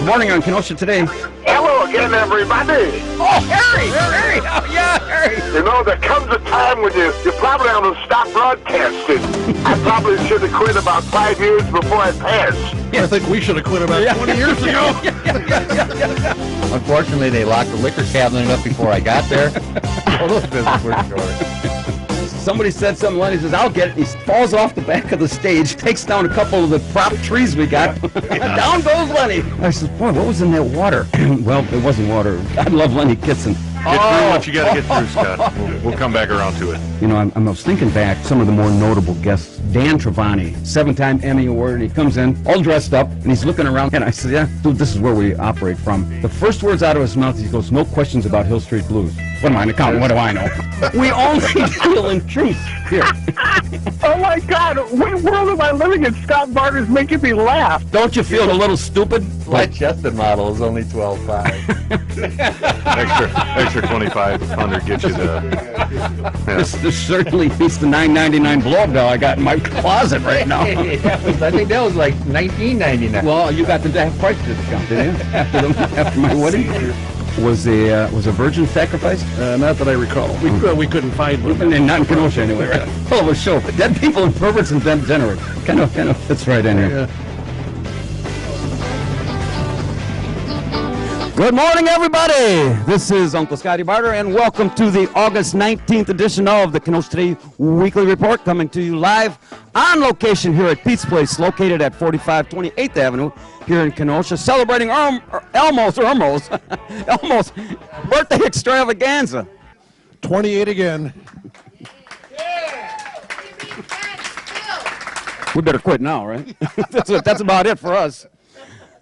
Good morning on Kenosha today. Hello again, everybody. Oh, Harry! Oh, yeah, Harry! You know, there comes a time when you probably ought to stop broadcasting. I probably should have quit about 5 years before I passed. I think we should have quit about 20 years ago. Unfortunately, they locked the liquor cabinet up before I got there. All those business were short. Somebody said something, Lenny says, I'll get it. He falls off the back of the stage, takes down a couple of the prop trees we got. Down goes Lenny. I said, boy, what was in that water? Well, it wasn't water. I love Lenny Kitson. Get through what you got to get through, Scott. We'll come back around to it. You know, I was thinking back, some of the more notable guests. Dan Travani, 7-time Emmy Award, and he comes in all dressed up, and he's looking around, and I said, yeah, dude, this is where we operate from. The first words out of his mouth, he goes, no questions about Hill Street Blues. What am I, an accountant? What do I know? We only deal in truth here. Oh, my God. What world am I living in? Scott Barter's making me laugh. Don't you feel a little stupid? My chested model is only 12.5. Extra 2,500 gets you the. Yeah. This certainly beats the $9.99 blow-up doll I got in my closet right now. I think that was like $19.99. Well, you got the half price discount, didn't you? After my wedding? Was a virgin sacrificed? Not that I recall. We couldn't find one. And not in Kenosha anyway, right? Hell of a show. Dead people and perverts and degenerates. Kind of fits right in here. Yeah. Good morning, everybody. This is Uncle Scotty Barter, and welcome to the August 19th edition of the Kenosha Today Weekly Report, coming to you live on location here at Pete's Place, located at 4528th Avenue here in Kenosha, celebrating Elmo's birthday extravaganza. 28 again. We better quit now, right? That's about it for us.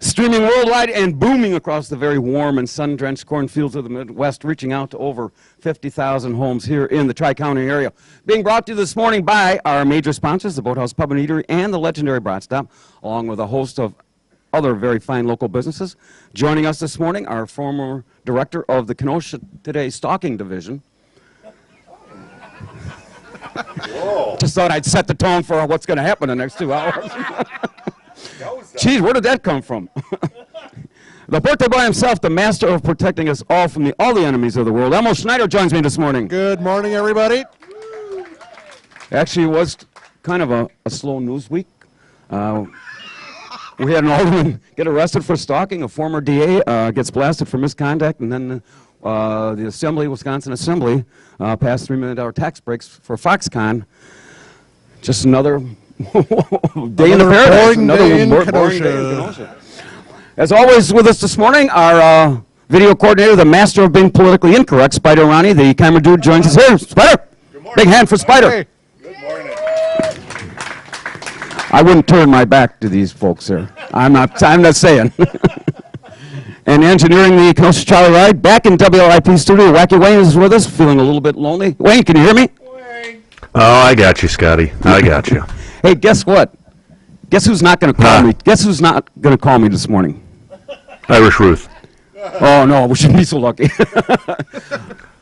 Streaming worldwide and booming across the very warm and sun-drenched cornfields of the Midwest, reaching out to over 50,000 homes here in the Tri-County area. Being brought to you this morning by our major sponsors, the Boathouse Pub and Eatery and the legendary Brat Stop, along with a host of other very fine local businesses. Joining us this morning, our former director of the Kenosha Today Stalking Division. Whoa. Just thought I'd set the tone for what's going to happen in the next 2 hours. Geez, where did that come from? The birthday boy himself, the master of protecting us all from all the enemies of the world. Elmo Schneider joins me this morning. Good morning, everybody. Actually, it was kind of a slow news week. We had an alderman get arrested for stalking. A former DA gets blasted for misconduct, and then the Assembly, Wisconsin Assembly, passed $3 million tax breaks for Foxconn. Just another day in the paradise. Another boring day in Kenosha. As always, with us this morning, our video coordinator, the master of being politically incorrect, Spider Ronnie, the camera dude, joins us here. Spider! Good morning. Big hand for Spider. Hey. Good morning. I wouldn't turn my back to these folks here. I'm not saying. And engineering the Kenosha Charlie Ride, back in WLIP studio, Wacky Wayne is with us, feeling a little bit lonely. Wayne, can you hear me? Oh, I got you, Scotty. I got you. Hey, guess what? Guess who's not going to call me? Guess who's not going to call me this morning? Irish Ruth. Oh, no, we shouldn't be so lucky.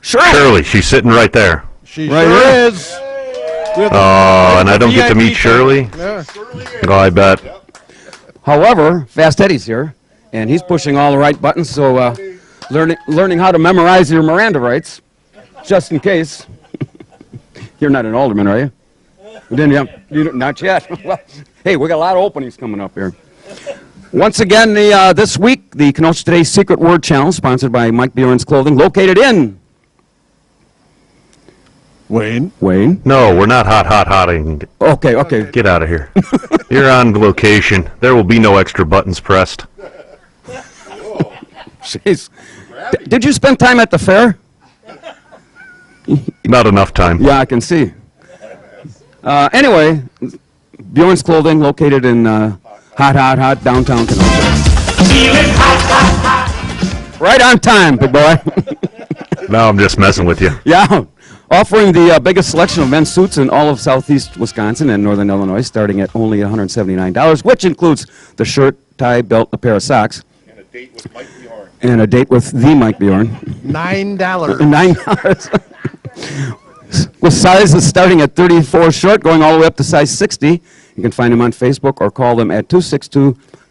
Shirley, she's sitting right there. She Right sure here. is. Oh, and I don't get to meet Shirley? Yeah. Oh, I bet. However, Fast Eddie's here, and he's pushing all the right buttons, so learning how to memorize your Miranda rights, just in case. You're not an alderman, are you? Not yet. Well, hey, we got a lot of openings coming up here. Once again, this week, the Kenosha Today Secret Word Challenge, sponsored by Mike Bjorn's Clothing, located in Wayne. No, we're not hotting. Okay. Get out of here. You're on location. There will be no extra buttons pressed. Jeez. Did you spend time at the fair? Not enough time. Yeah, I can see. Anyway, Bjorn's Clothing, located in hot downtown Kenosha. Right on time, big boy. No, I'm just messing with you. Yeah, offering the biggest selection of men's suits in all of southeast Wisconsin and northern Illinois, starting at only $179, which includes the shirt, tie, belt, a pair of socks. And a date with Mike Bjorn. And a date with the Mike Bjorn. $9. $9. With sizes starting at 34 short, going all the way up to size 60. You can find them on Facebook or call them at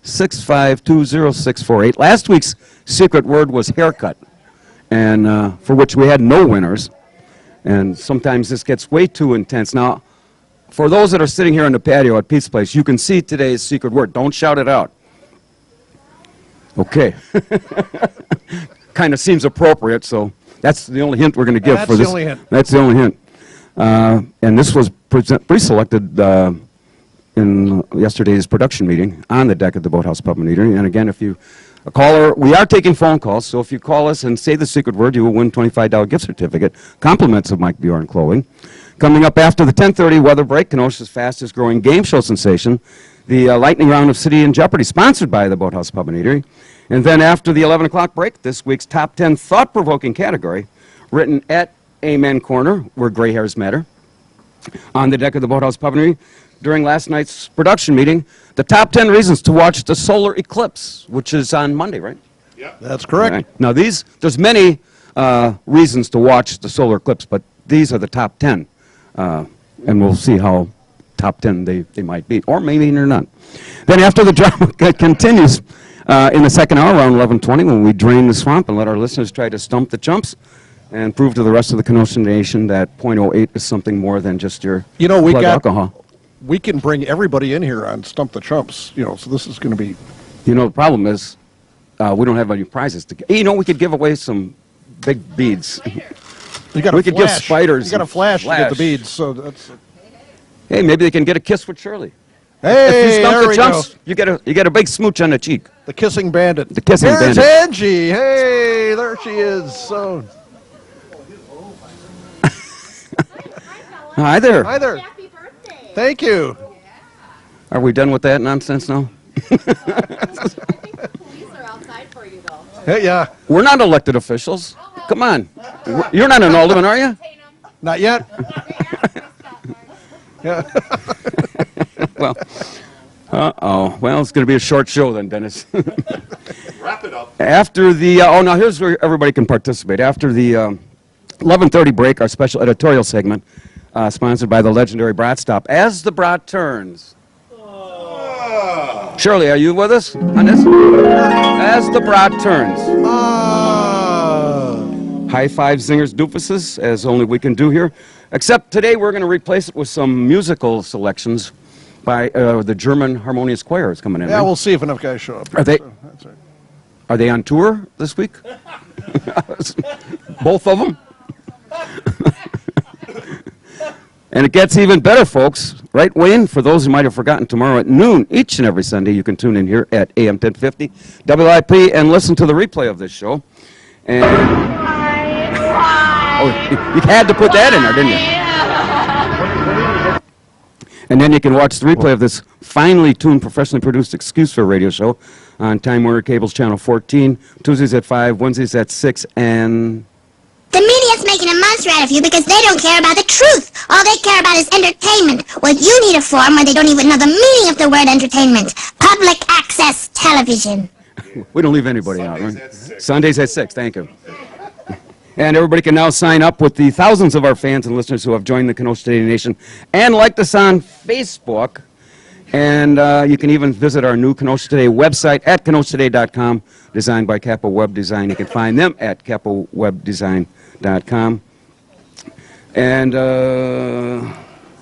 6520648. Last week's secret word was haircut, and for which we had no winners. And sometimes this gets way too intense. Now, for those that are sitting here on the patio at Pete's Place, you can see today's secret word. Don't shout it out. Okay. Kind of seems appropriate, so that's the only hint we're going to give for this. That's the only hint. That's the only hint. And this was pre-selected in yesterday's production meeting on the deck of the Boathouse Pub and Eatery. And again, if you a caller, we are taking phone calls, so if you call us and say the secret word, you will win $25 gift certificate, compliments of Mike Bjorn Clothing. Coming up after the 10:30 weather break, Kenosha's fastest growing game show sensation, the lightning round of City in Jeopardy, sponsored by the Boathouse Pub and Eatery. And then after the 11 o'clock break, this week's top 10 thought-provoking category, written at Amen Corner, where gray hairs matter, on the deck of the Boathouse Pub and Eatery. During last night's production meeting, the top 10 reasons to watch the solar eclipse, which is on Monday, right? That's correct. Right. Now, there's many reasons to watch the solar eclipse, but these are the top 10. And we'll see how top 10 they might be, or maybe they're not. Then after the drama continues in the second hour, around 11:20, when we drain the swamp and let our listeners try to stump the chumps and prove to the rest of the Kenosha Nation that .08 is something more than just your We blood got alcohol. We can bring everybody in here on Stump the Chumps. So this is going to be. The problem is we don't have any prizes to give. We could give away some big beads. You got We could give spiders You got a and flash to get the flash. beads. So that's. Hey, maybe they can get a kiss with Shirley. Hey, If you stump there the we chumps, go. you get a big smooch on the cheek. The kissing bandit. The kissing There's bandit. Angie. Hey, there she is. So. Hi there. Hi there. Happy birthday. Thank you. Are we done with that nonsense now? I think the police are outside for you, though. Hey, yeah. We're not elected officials. Come on. You're not an alderman, are you? Not yet. Yeah. Well, well, it's going to be a short show then, Dennis. Wrap it up. After the, now here's where everybody can participate. After the 11:30 break, our special editorial segment, sponsored by the legendary Brat Stop. As the Brat turns. Shirley, are you with us on this? As the Brat turns. High five, zingers, doofuses, as only we can do here. Except today we're going to replace it with some musical selections by the German Harmonious Choir is coming in. Yeah, right? we'll see if enough guys show up. Are they- So, that's right. Are they on tour this week? Both of them? And it gets even better, folks. Right, Wayne? For those who might have forgotten, tomorrow at noon, each and every Sunday, you can tune in here at AM 1050 WIP and listen to the replay of this show. And you had to put that in there, didn't you? And then you can watch the replay of this finely tuned, professionally produced Excuse for Radio show on Time Warner Cable's Channel 14, Tuesdays at 5, Wednesdays at 6, and... The media's making a monster out of you because they don't care about the truth. All they care about is entertainment. Well, you need a form where they don't even know the meaning of the word entertainment. Public access television. We don't leave anybody out, right? Sundays at 6, thank you. And everybody can now sign up with the thousands of our fans and listeners who have joined the Kenosha Today Nation and liked us on Facebook. And you can even visit our new Kenosha Today website at KenoshaToday.com, designed by Capo Web Design. You can find them at CapoWebDesign.com. And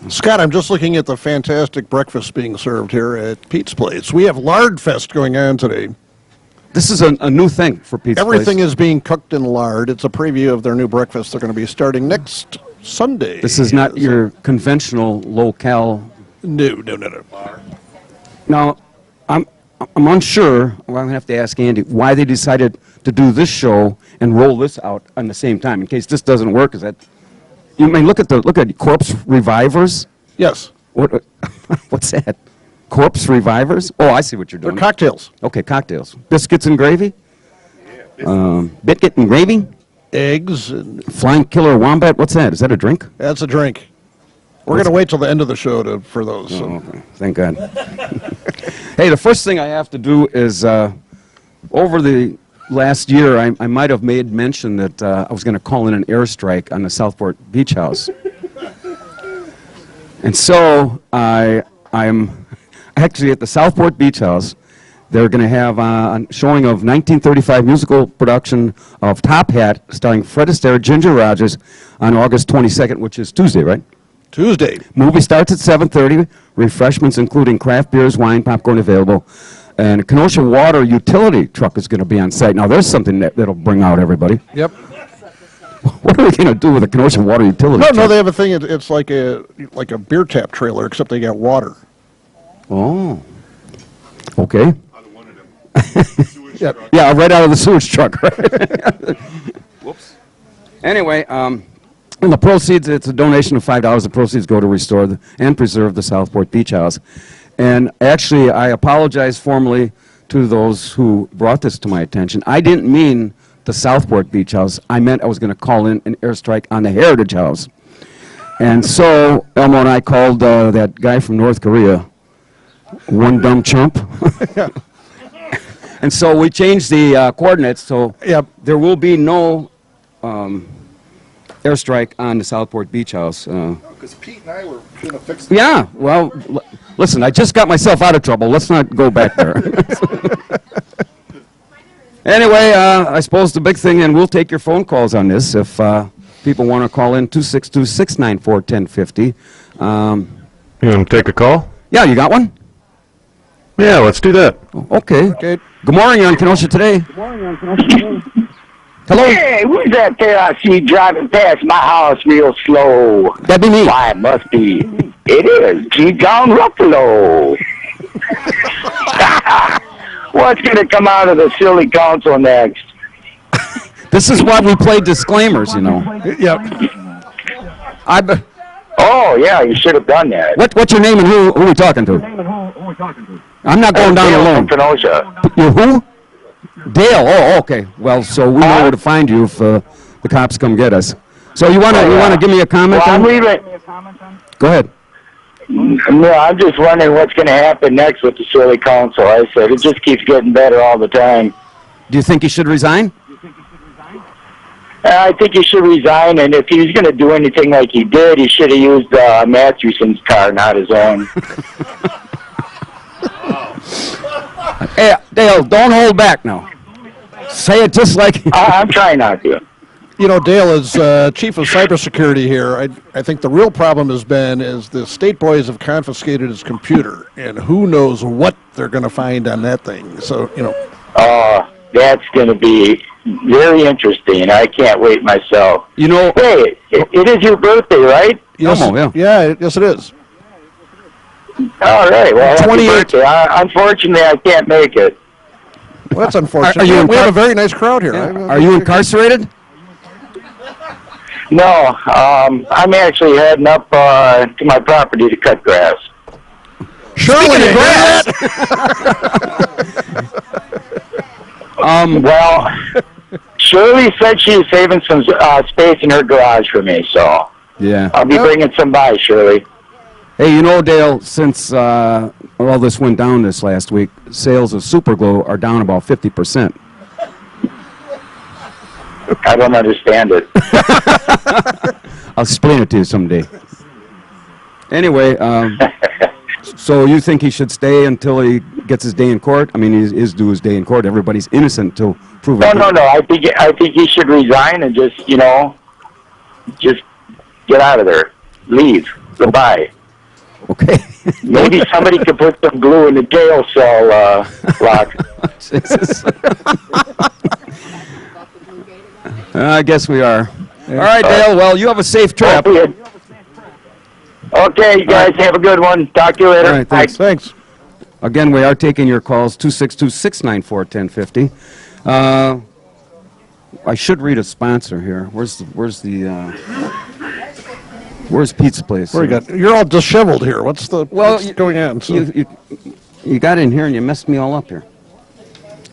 Scott, I'm just looking at the fantastic breakfast being served here at Pete's Place. We have Lard Fest going on today. this is a new thing for Pete's Everything Place. is being cooked in lard. It's a preview of their new breakfast. They're going to be starting next Sunday. This is not your conventional low-cal. No. Now, I'm unsure, well, I'm going to have to ask Andy, why they decided to do this show and roll this out on the same time, in case this doesn't work. Is that, you mean, look at Corpse Revivers? Yes. What's that? Corpse Revivers? Oh, I see what you're They're doing. cocktails. Okay, cocktails. Biscuits and gravy? Biscuit and gravy? Eggs. And Flying Killer Wombat? What's that? Is that a drink? that's a drink. We're going to wait till the end of the show for those. So. Oh, okay. Thank God. Hey, the first thing I have to do is, over the last year, I might have made mention that I was going to call in an airstrike on the Southport Beach House. And so I'm actually at the Southport Beach House. They're going to have a showing of 1935 musical production of Top Hat, starring Fred Astaire, Ginger Rogers, on August 22nd, which is Tuesday, right? Tuesday. Movie starts at 7:30. Refreshments including craft beers, wine, popcorn available. And a Kenosha water utility truck is going to be on site. Now, there's something that'll bring out everybody. Yep. What are we going to do with a Kenosha water utility truck? No, they have a thing. It's like a beer tap trailer, except they got water. Oh. Okay. Yep. Yeah, right out of the sewage truck. Right? Whoops. Anyway, and the proceeds, it's a donation of $5. The proceeds go to restore and preserve the Southport Beach House. And actually, I apologize formally to those who brought this to my attention. I didn't mean the Southport Beach House. I meant I was going to call in an airstrike on the Heritage House. And so Elmo and I called that guy from North Korea, one dumb chump. And so we changed the coordinates, so Yep. there will be no airstrike on the Southport Beach House. Because Pete and I were going to fix Yeah, well, listen, I just got myself out of trouble. Let's not go back there. Anyway, I suppose the big thing, and we'll take your phone calls on this if people want to call in, 262-694-1050. You want to take a call? Yeah, you got one? Yeah, let's do that. Okay. Okay. Good morning, you're on Kenosha Today. Hello? Hey, who's that there I see driving past my house real slow? That'd be me. Why, it must be. It is G. John Ruffalo. What's going to come out of the silly council next? This is why we play disclaimers, you know. Yep. Oh, yeah, you should have done that. What's your name and who are we talking to? I'm not going down Dale alone. from Kenosha. You're who? Dale. Oh, okay. Well, so we know where to find you if the cops come get us. So you want to give me a comment? Well, I'm on? leaving. Go ahead. No, I'm just wondering what's going to happen next with the silly council. I said it just keeps getting better all the time. Do you think he should resign? I think he should resign, and if he was going to do anything like he did, he should have used Matthewson's car, not his own. Hey, Dale, don't hold back now. Say it just like... I'm trying not to. You know, Dale is chief of cybersecurity here. I think the real problem has been is the state boys have confiscated his computer, and who knows what they're going to find on that thing. So, you know. That's going to be very interesting. I can't wait myself. You know... Hey, it is your birthday, right? Yes, yeah. Yes, it is. All right. Well, happy 28. birthday. Unfortunately, I can't make it. Well, that's unfortunate. Are you we have a very nice crowd here. Are you incarcerated? No, I'm actually heading up to my property to cut grass. Shirley, Well, Shirley said she was saving some space in her garage for me, so Yeah. I'll be bringing some by, Shirley. Hey, you know, Dale, since all this went down this last week, sales of Super Glue are down about 50%. I don't understand it. I'll explain it to you someday. Anyway, so you think he should stay until he gets his day in court? I mean, he is due his day in court. Everybody's innocent until proven. No. I think he should resign and just get out of there, leave, goodbye. Okay. Maybe somebody could put some glue in the jail cell lock. Jesus. I guess we are. All right, Dale. Well, you have a safe trip. Okay, you guys have a good one. Talk to you later. All right, thanks. Thanks. Again, we are taking your calls, 262-694-1050. I should read a sponsor here. Where's Pete's Place? You're all disheveled here. What's going on? You got in here and you messed me all up here.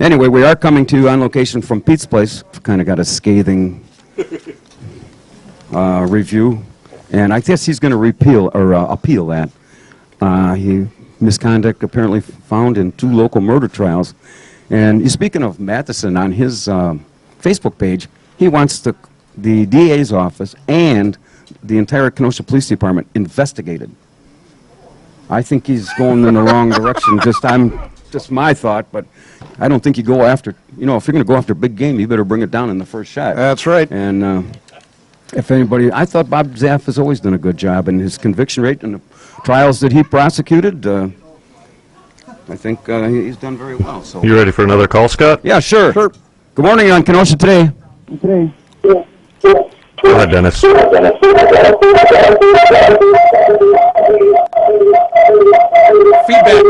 Anyway, we are coming to you on location from Pete's Place. Kind of got a scathing review, and I guess he's going to appeal that. Misconduct apparently found in 2 local murder trials. And speaking of Matheson, on his Facebook page, he wants the DA's office and the entire Kenosha Police Department investigated. I think he's going in the wrong direction. just my thought, but I don't think you go after, you know, if you're going to go after a big game, you better bring it down in the first shot. That's right. And if anybody, I thought Bob Zaff has always done a good job, and his conviction rate and the trials that he prosecuted, I think he's done very well. So. You ready for another call, Scott? Yeah, sure. Good morning on Kenosha Today. Go ahead, Dennis. Feedback.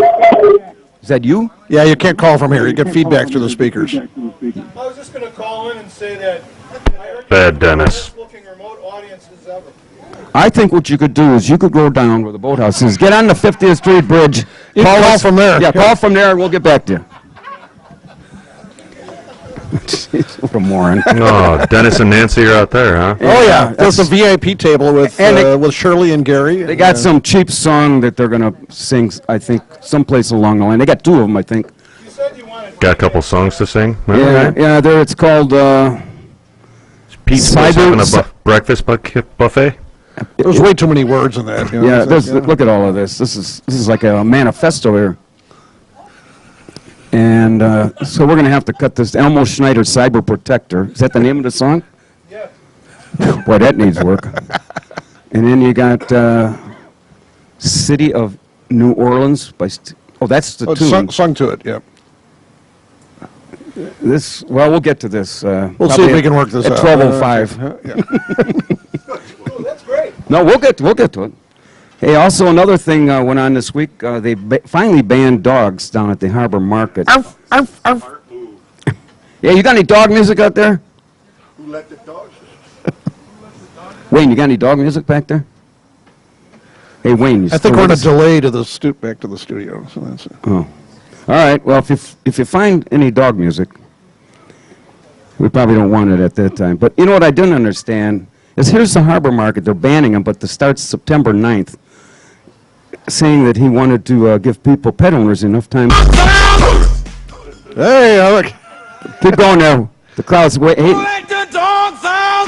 Is that you? Yeah, you can't call from here. You get feedback through the speakers. I was just going to call in and say that I heard Bad Dennis. looking remote audiences ever. I think what you could do is you could go down where the boathouse is, get on the 50th Street Bridge. You can call from there. Yeah, call from there, and we'll get back to you. Jeez, what a moron. Oh, Dennis and Nancy are out there, huh? Oh yeah, there's a VIP table with with Shirley and Gary. They got some cheap song that they're going to sing, I think, someplace along the line. They got two of them, I think. You said you wanted Got a couple songs to sing? Yeah, there it's called Pete's Cyber- having a breakfast buffet? There's way too many words in that. You know, yeah, it's look at all of this. This is like a manifesto here. And so we're going to have to cut this. Elmo Schneider Cyber Protector. Is that the name of the song? Yeah. Boy, that needs work. And then you got City of New Orleans by. Oh, that's the it's tune. sung to it. Yeah. This. Well, we'll get to this. We'll see if we can work this at out. 12:05. Oh, that's great. No, we'll get to it. Hey, also another thing went on this week. They finally banned dogs down at the Harbor Market. Arf, arf, arf. Yeah, you got any dog music out there? Who let the dogs? Wayne, you got any dog music back there? Hey, Wayne, you I think still we're in a with us? delay to the back to the studio. So that's it. Oh, all right. Well, if you find any dog music, we probably don't want it at that time. But you know what I didn't understand is here's the Harbor Market. They're banning them, but it starts September 9th. Saying that he wanted to give people, pet owners, enough time. Hey, look. Keep going there. The crowd's waiting. Hey. Let the dogs out!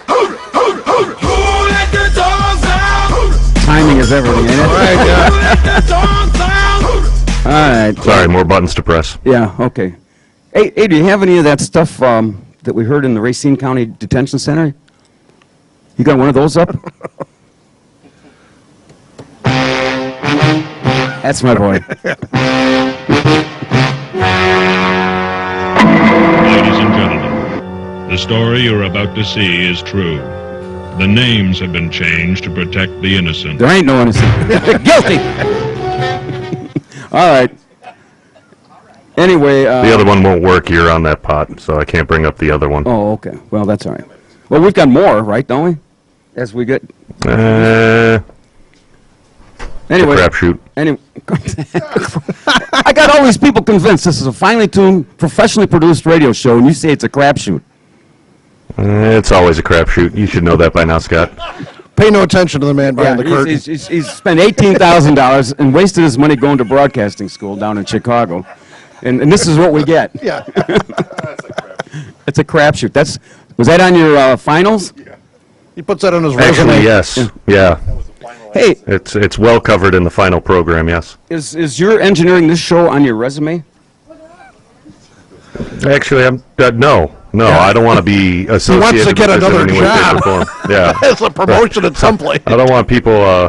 Let the dogs out! Timing is everything, ain't it? Right, yeah. Let the dogs out! All right. Sorry, more buttons to press. Yeah, okay. Hey, do you have any of that stuff that we heard in the Racine County Detention Center? You got one of those up? That's my boy. Ladies and gentlemen, the story you're about to see is true. The names have been changed to protect the innocent. There ain't no innocent. Guilty! All right. Anyway. The other one won't work. You're on that pot, so I can't bring up the other one. Oh, okay. Well, that's all right. Well, we've got more, right, don't we? As we get. Anyway. Crapshoot. Anyway. I got all these people convinced this is a finely tuned, professionally produced radio show, and you say it's a crapshoot. It's always a crapshoot. You should know that by now, Scott. Pay no attention to the man behind the curtain. He's spent $18,000 and wasted his money going to broadcasting school down in Chicago. And this is what we get. Yeah. It's a crapshoot. Was that on your finals? He puts that on his resume. Actually, yes. Yeah. Hey, It's well covered in the final program, yes. is your engineering this show on your resume? Actually, no. I don't want to be associated wants to get with this in another any way, shape, or job. form. Yeah. It's a promotion at some place. I don't want people,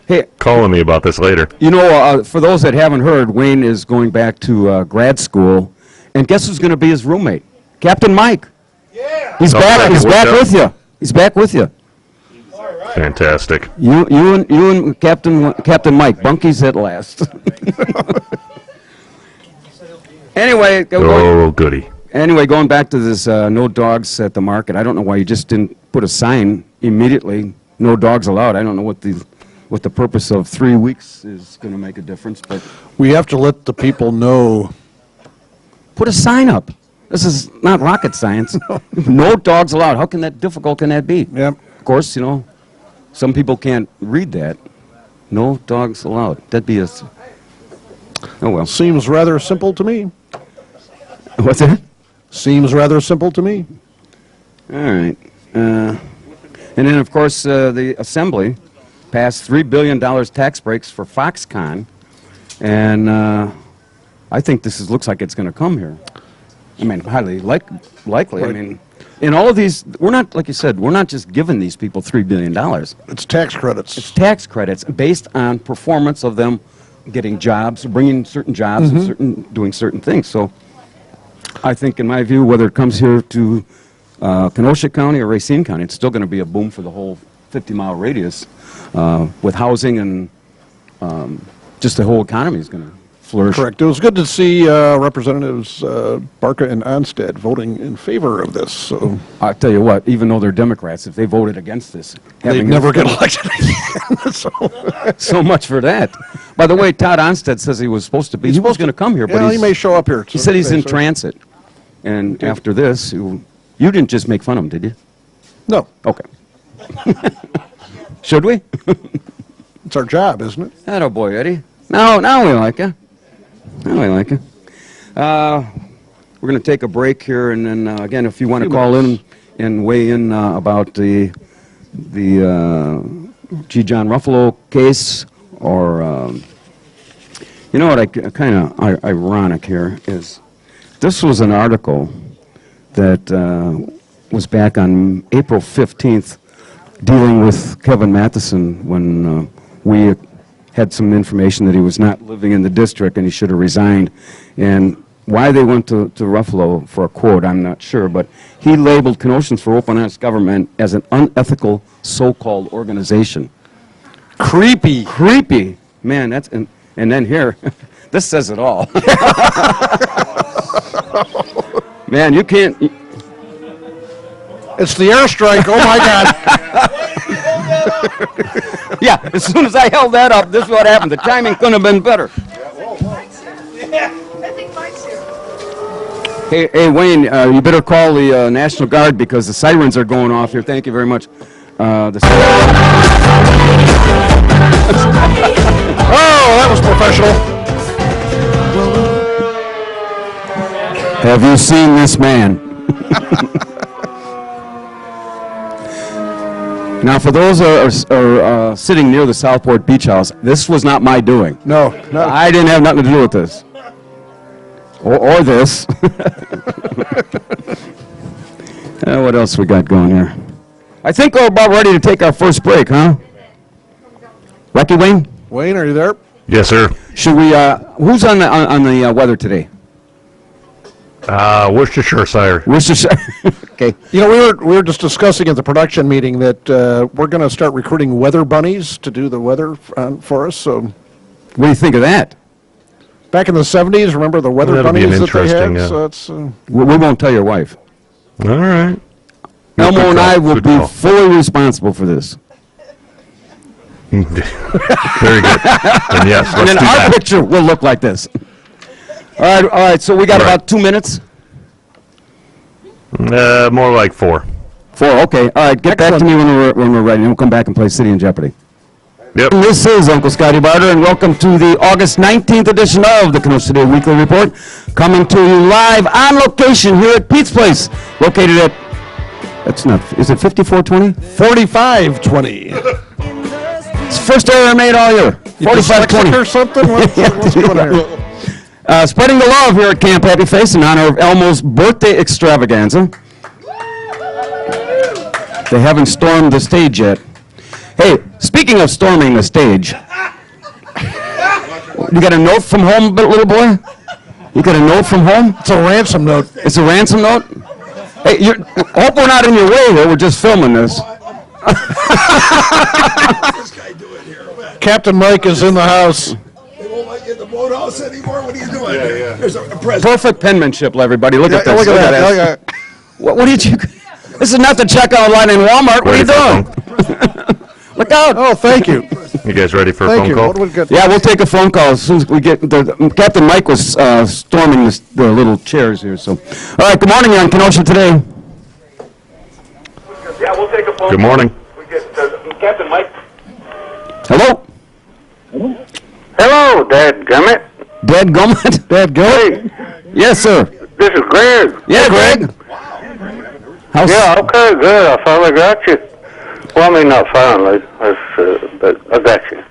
Hey, calling me about this later. you know, for those that haven't heard, Wayne is going back to grad school, and guess who's going to be his roommate? Captain Mike. Yeah. He's Oh, back. that He's worked back out. with you. He's back with you. All right. Fantastic. You and Captain Mike, bunkies at last. Anyway, Oh, goody. anyway, going back to this no dogs at the market. I don't know why you just didn't put a sign immediately. No dogs allowed. I don't know what the purpose of 3 weeks is going to make a difference, but We have to let the people know. put a sign up. This is not rocket science. No dogs allowed. How can that difficult can that be? Yep. Of course, some people can't read that. No dogs allowed. That'd be oh well. Seems rather simple to me. What's that? Seems rather simple to me. All right. And then, of course, the Assembly passed $3 billion tax breaks for Foxconn. And I think looks like it's going to come here. I mean, highly likely. Right. I mean, in all of these, we're not, like you said, we're not just giving these people $3 billion. It's tax credits. It's tax credits based on performance of them getting jobs, bringing certain jobs, and doing certain things. So I think, in my view, whether it comes here to Kenosha County or Racine County, it's still going to be a boom for the whole 50-mile radius with housing and just the whole economy is going to flourish. Correct. It was good to see Representatives Barca and Onstad voting in favor of this. So I'll tell you what, even though they're Democrats, if they voted against this, they never get elected again. So much for that. By the way, Todd Onstad says he was supposed to be. He was going to come here, but he may show up here. He said he's in transit. And after this, you didn't just make fun of him, did you? No. Okay. Should we? It's our job, isn't it? Atta boy, Eddie. Now we like you. Now we like you. We're going to take a break here, and then again, if you want to call in and weigh in about the G. John Ruffalo case, or you know what? I kind of ironic here is this was an article that was back on April 15th, dealing with Kevin Matheson when we had some information that he was not living in the district and he should have resigned. And why they went to Ruffalo for a quote, I'm not sure, but he labeled Kenoshans for Open Honest Government as an unethical so-called organization. Creepy. Creepy. Man, that's, and then here, this says it all. Man, you can't. It's the airstrike. Oh, my God. Yeah, as soon as I held that up, this is what happened. The timing couldn't have been better. Hey, Wayne, you better call the National Guard because the sirens are going off here. Thank you very much. Oh, that was professional. Have you seen this man? Now, for those who are sitting near the Southport Beach House, this was not my doing. No. I didn't have nothing to do with this. Or this. What else we got going here? I think we're about ready to take our first break, huh? Lucky Wayne? Wayne, are you there? Yes, sir. Should we, who's on the weather today? Worcestershire. Worcestershire. Okay. You know, we were just discussing at the production meeting that we're going to start recruiting weather bunnies to do the weather for us. So, what do you think of that? Back in the 70s, remember the weather That'll be bunnies an that they had? interesting, So it's We won't tell your wife. All right. Elmo and I will Good be call. fully responsible for this. Very good. And yes, And let's then do our that. picture will look like this. All right, so we got Right. about 2 minutes. More like 4. 4, okay. All right, get back to me when we're ready, and we'll come back and play City in Jeopardy. Yep. This is Uncle Scotty Barter, and welcome to the August 19th edition of the Kenosha Today Weekly Report, coming to you live on location here at Pete's Place, located at, is it 5420? 4520. It's the first error I made all year. 4520. or something? What's going on here? Spreading the love here at Camp Happy Face in honor of Elmo's birthday extravaganza. They haven't stormed the stage yet. Hey, speaking of storming the stage, you got a note from home, little boy? You got a note from home? It's a ransom note. It's a ransom note? Hey, hope we're not in your way here. We're just filming this. Captain Mike is in the house. They won't let you in the boathouse anymore? What are you doing? Yeah. There's a present. Perfect penmanship, everybody. Look at this. Look at that. What did you... This is not the checkout line in Walmart. What are you doing? Look out. Oh, thank you. You guys ready for a Thank phone you. call? What do we got? Yeah, we'll take a phone call as soon as we get... Captain Mike was storming the little chairs here, so... All right, good morning on Kenosha Today. Yeah, we'll take a phone. Good morning. We get Captain Mike. Hello? Hello, Dad Gummit. Dad Gummit? Dad Gummit? Yes, sir. This is Greg. Yeah, Greg. How's... Yeah, okay, good. I finally got you. Well, I mean, not finally, but I got you.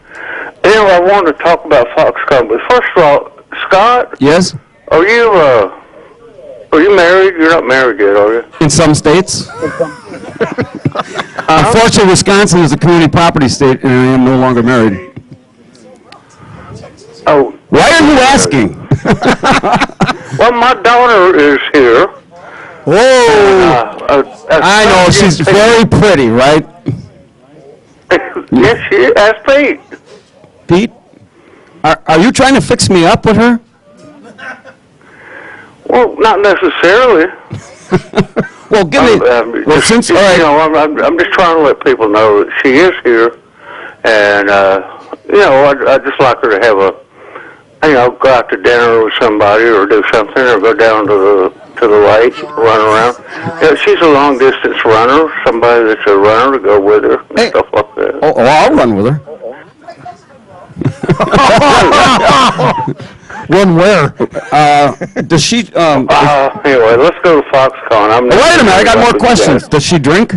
Anyway, I wanted to talk about Foxconn, but first of all, Scott, Yes? are you married? You're not married yet, are you? In some states. Unfortunately, Wisconsin is a community property state, and I am no longer married. Oh. Why are you asking? Well, my daughter is here. Whoa! I know, she's very pretty, right? Yes, she is. Ask Pete. Pete? Are you trying to fix me up with her? Well, not necessarily. Well, give me... well, since... All right. You know, I'm just trying to let people know that she is here. And, you know, I'd just like her to have a... You know, go out to dinner with somebody or do something or go down to the lake, run around. You know, she's a long-distance runner, somebody that's a runner to go with her, and stuff like that. Oh, I'll run with her. Run where? Does she... Anyway, let's go to Foxconn. wait a minute, I got more questions. Does she drink?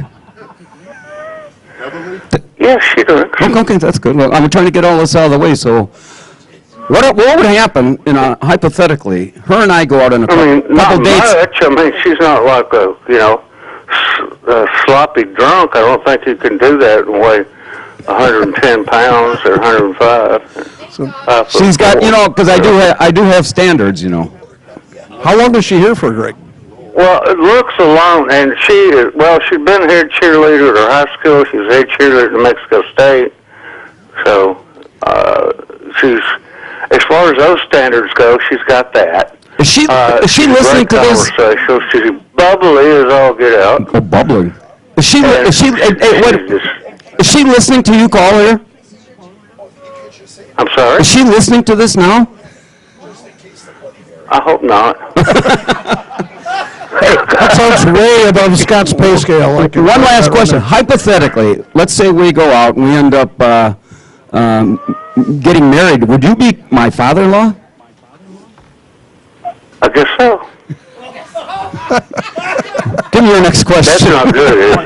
Yes, she drinks. Okay, that's good. Well, I'm trying to get all this out of the way, so... What would happen, hypothetically, her and I go out on a couple not dates... much. I mean, she's not like a, you know, sloppy drunk. I don't think you can do that and weigh 110 pounds or 105. She's got, you know, because I do have standards, you know. How long is she here for, Greg? Well, it looks alone, and she's been head cheerleader at her high school. She's head cheerleader at New Mexico State. So, she's, as far as those standards go, she's got that. Is she listening to this? She's bubbly as all get out. Oh, bubbly. Is she listening to you call her? I'm sorry? Is she listening to this now? I hope not. Hey, that sounds way above Scott's pay scale. One last question. Hypothetically, let's say we go out and we end up getting married. Would you be my father-in-law? I guess so. Give me your next question. That's not good, is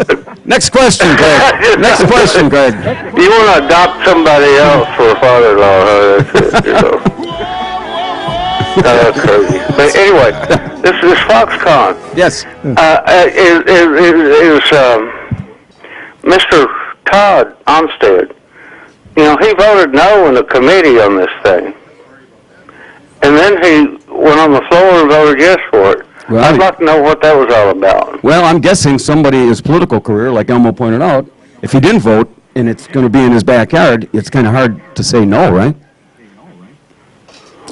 it? Next question, Greg. Next question, Greg. You want to adopt somebody else for a father-in-law, huh? That's it, you know. That's crazy. But anyway, this is Foxconn. Yes. Is Mr. Todd Onstead. You know, he voted no in the committee on this thing. And then he went on the floor and voted yes for it. Right. I'd like to know what that was all about. Well, I'm guessing somebody in his political career, like Elmo pointed out, if he didn't vote and it's going to be in his backyard, it's kind of hard to say no, right?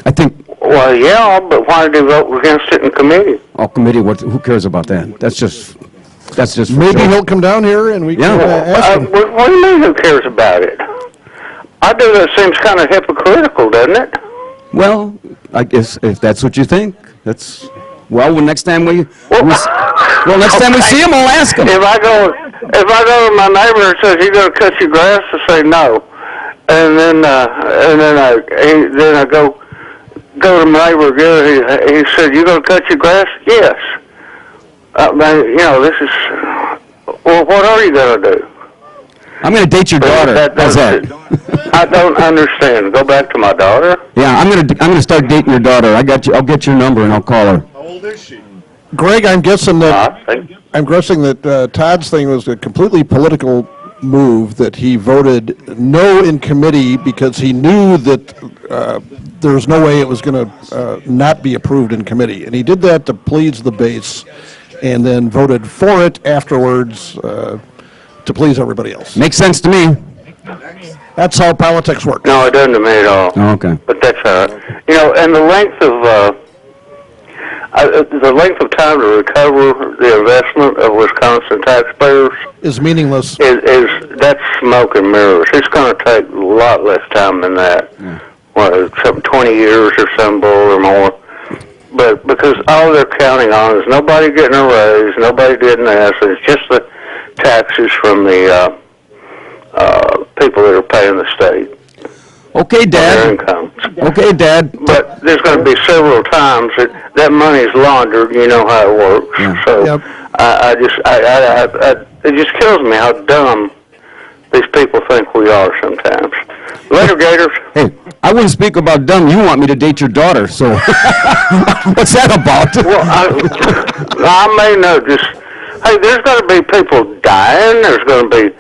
I think... Well, yeah, but why did he vote against it in committee? Oh, committee, who cares about that? That's just maybe he'll come down here and we can ask him. What do you mean, who cares about it? I do. That seems kind of hypocritical, doesn't it? Well, I guess if that's what you think, that's... Well, next time we see him, I'll ask him. If I go to my neighbor and says, "You going to cut your grass?" I say no, and then I go to my neighbor again. He said, "You going to cut your grass?" Yes. You know, this is. Well, what are you going to do? I'm going to date your daughter. How's that? I don't understand. Go back to my daughter. Yeah, I'm going to start dating your daughter. I got you. I'll get your number and I'll call her. How old is she? Greg, I'm guessing that Todd's thing was a completely political move, that he voted no in committee because he knew that there was no way it was going to not be approved in committee, and he did that to please the base, and then voted for it afterwards to please everybody else. Makes sense to me. That's how politics works. No, it doesn't to me at all. Oh, okay. But that's all right. You know, and the length of time to recover the investment of Wisconsin taxpayers is meaningless. Is that's smoke and mirrors. It's going to take a lot less time than that. Yeah. Well, some 20 years or some bull or more. But because all they're counting on is nobody getting a raise, nobody getting this. It's just the taxes from the people that are paying the state. Okay, Dad. Their incomes. Okay, Dad. But there's going to be several times that money's laundered. You know how it works. Yeah. So Yep. it just kills me how dumb these people think we are sometimes. Later, Gators. Hey, I wouldn't speak about dumb. You want me to date your daughter, so what's that about? Well, I may know just, hey, there's going to be people dying. There's going to be,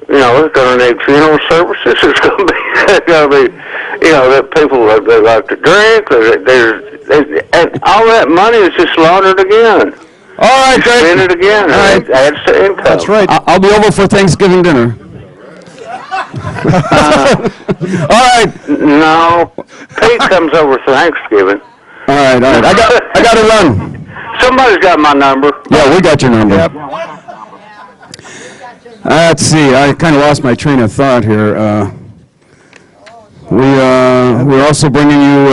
there's going to need funeral services. There's going to be, that people they like to drink. And all that money is just laundered again. All right, Greg. Spend it again. All right. It adds to income. That's right. I'll be over for Thanksgiving dinner. All right. No, Pete comes over Thanksgiving. All right. I got to run. Somebody's got my number. Yeah, we got your number. Yep. Let's see. I kind of lost my train of thought here. We're also bringing you.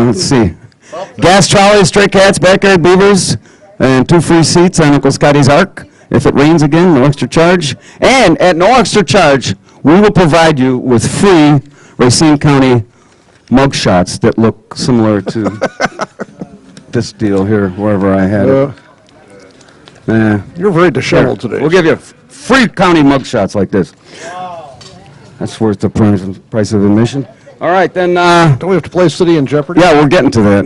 Let's see. Gas trolleys, stray cats, backyard beavers, and 2 free seats on Uncle Scotty's Ark. If it rains again, no extra charge. And at no extra charge, we will provide you with free Racine County mugshots that look similar to this deal here, wherever I had it. You're very disheveled today. We'll give you free county mugshots like this. That's worth the price of admission. All right, then. Don't we have to play City in Jeopardy? Yeah, we're getting to that.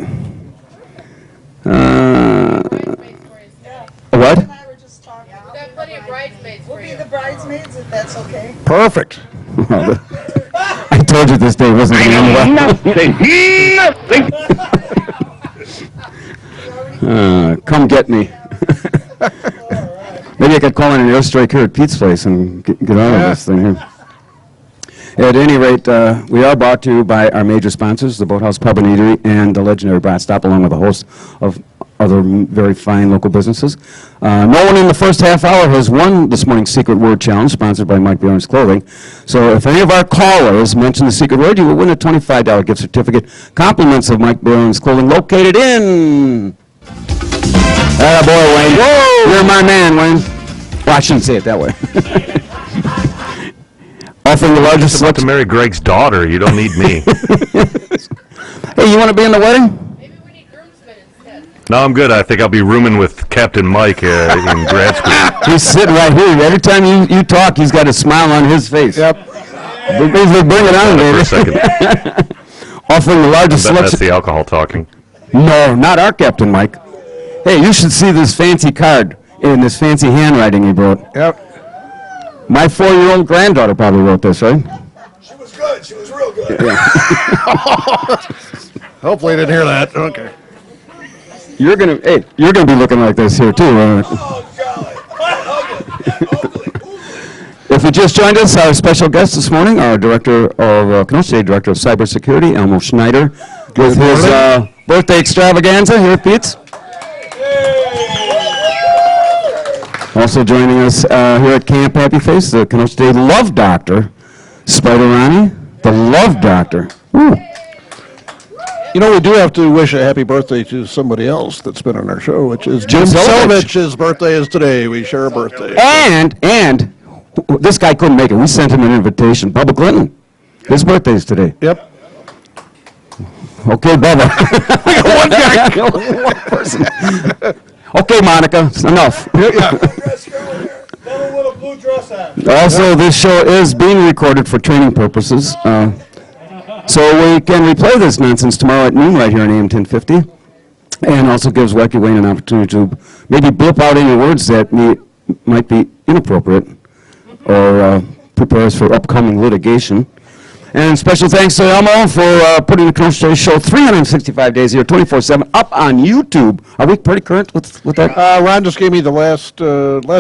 What? We've got plenty of bridesmaids for you. We'll be the bridesmaids if that's okay. Perfect. I told you this day wasn't going to end well. Come get me. Maybe I could call in an airstrike here at Pete's place and get out of this thing here. At any rate, we are brought to you by our major sponsors, the Boathouse Pub and Eatery and the legendary Brat Stop, along with a host of other very fine local businesses. No one in the first half hour has won this morning's Secret Word Challenge, sponsored by Mike Bjorn's Clothing. So if any of our callers mention the secret word, you will win a $25 gift certificate. Compliments of Mike Bjorn's Clothing, located in... Boy, Wayne. Whoa! You're my man, Wayne. Well, I shouldn't say it that way. Offering the largest About to marry Greg's daughter. You don't need me. Hey, you want to be in the wedding? Maybe we need groomsmen instead. No, I'm good. I think I'll be rooming with Captain Mike in grad school. He's sitting right here. Every time you talk, he's got a smile on his face. Yep. Bring it on, For a baby. second. Offering the largest That's selection. the alcohol talking. No, not our Captain Mike. Hey, you should see this fancy card in this fancy handwriting he wrote. Yep. My 4-year-old granddaughter probably wrote this, right? She was good. She was real good. Hopefully you didn't hear that. Okay. You're gonna be looking like this here too. Oh, golly. If you just joined us, our special guest this morning, our director of Kenosha State Director of Cybersecurity, Elmo Schneider, with his birthday extravaganza here at Pete's. Also joining us here at Camp Happy Face, the Kenosha State Love Doctor, Spider Ronnie, the Love Doctor. Woo. You know, we do have to wish a happy birthday to somebody else that's been on our show, which is Jim Selvich. Selvich's birthday is today. We share a birthday. And this guy couldn't make it. We sent him an invitation. Bubba Clinton, his birthday is today. Yep. Okay, Bubba. We got one guy. One person. Okay, Monica, enough. Also, this show is being recorded for training purposes, so we can replay this nonsense tomorrow at noon right here on AM 1050, and also gives Wacky Wayne an opportunity to maybe blip out any words that might be inappropriate or prepare us for upcoming litigation. And special thanks to Elmo for putting the Kenosha State Show 365 days a year, 24/7, up on YouTube. Are we pretty current with that? Ron just gave me the last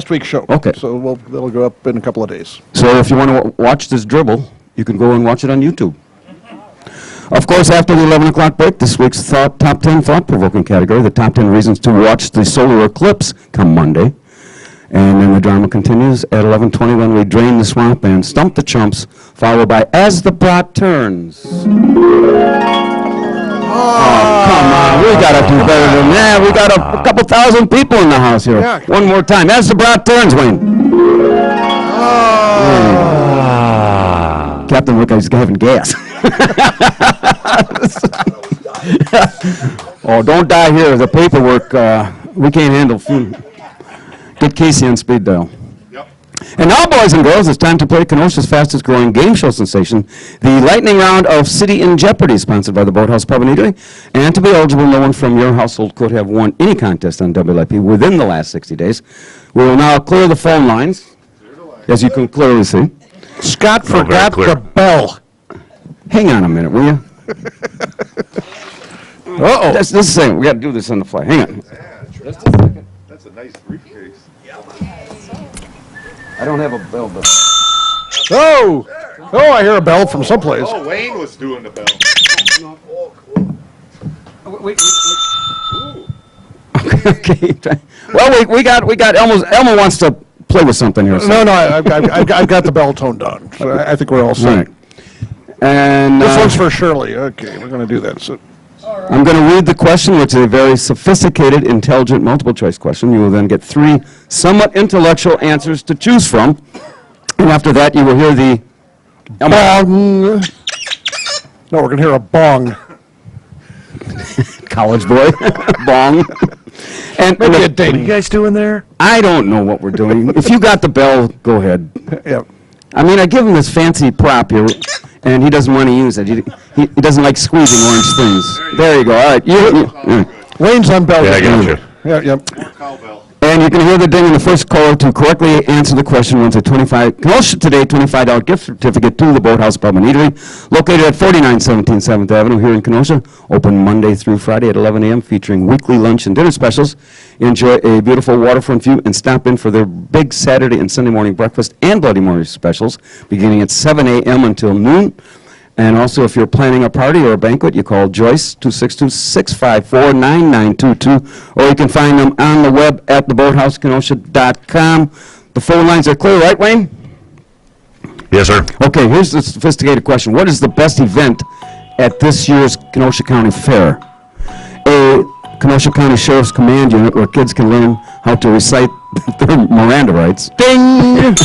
week's show. Okay. So that'll go up in a couple of days. So if you want to watch this dribble, you can go and watch it on YouTube. Of course, after the 11 o'clock break, this week's top 10 thought-provoking category, the top 10 reasons to watch the solar eclipse come Monday. And then the drama continues at 11:20 when we drain the swamp and stump the chumps, followed by As the Brat Turns. Oh, come on. We got to do better than that. We got a couple thousand people in the house here. Yeah. One more time. As the Brat Turns, Wayne. Captain Rick is having gas. Oh, don't die here. The paperwork, we can't handle food. Get Casey on speed dial. Yep. And now, boys and girls, it's time to play Kenosha's fastest growing game show sensation, the lightning round of City in Jeopardy, sponsored by the Boathouse Pub and Eatery. And to be eligible, no one from your household could have won any contest on WLIP within the last 60 days. We will now clear the phone lines, as you can clearly see. Scott forgot the bell. Hang on a minute, will you? Uh-oh. This is the thing. We got to do this on the fly. Hang on. Just a second. That's a nice briefcase. I don't have a bell, but... Oh! Oh, I hear a bell from someplace. Oh, Wayne was doing the bell. Wait. Okay. Well, we got Elmo wants to play with something here. So. No, I've got the bell tone done. So I think we're all set. Right. And this one's for Shirley. Okay, we're going to do that. So. I'm going to read the question, which is a very sophisticated, intelligent, multiple-choice question. You will then get 3 somewhat intellectual answers to choose from. And after that, you will hear the... Bong! No, we're going to hear a bong. College boy. Bong. And maybe a ding. What are you guys doing there? I don't know what we're doing. If you got the bell, go ahead. Yep. I mean, I give him this fancy prop here, and he doesn't want to use it. He doesn't like squeezing orange things. There you go. All right. Wayne's on bell. Yeah, I got you. Yeah, yep. Cowbell. And you can hear the ding in the first caller to correctly answer the question wins a Kenosha Today $25 gift certificate to the Boathouse Pub and Eatery, located at 4917 7th Avenue here in Kenosha. Open Monday through Friday at 11 a.m., featuring weekly lunch and dinner specials. Enjoy a beautiful waterfront view and stop in for their big Saturday and Sunday morning breakfast and Bloody Mary specials, beginning at 7 a.m. until noon. And also, if you're planning a party or a banquet, you call Joyce, 262-654-9922, or you can find them on the web at theboathousekenosha.com. The phone lines are clear, right, Wayne? Yes, sir. Okay, here's the sophisticated question. What is the best event at this year's Kenosha County Fair? A, Kenosha County Sheriff's Command Unit, where kids can learn how to recite their Miranda rights. Ding!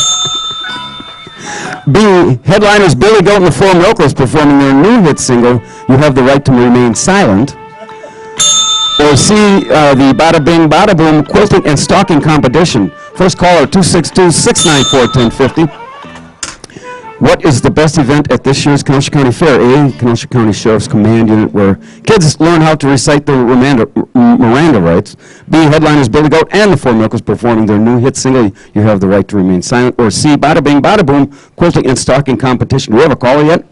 B, headliners Billy Goat and the Four Milkers performing their new hit single, You Have the Right to Remain Silent. Or C, the Bada Bing Bada Boom Quilting and Stalking Competition. First caller, 262-694-1050. What is the best event at this year's Kenosha County Fair? A, Kenosha County Sheriff's Command Unit, where kids learn how to recite their Miranda rights. B, headliners Billy Goat and the Four Milkers performing their new hit single, You Have the Right to Remain Silent. Or C, Bada Bing Bada Boom Quilting and Stalking Competition. Do we have a caller yet?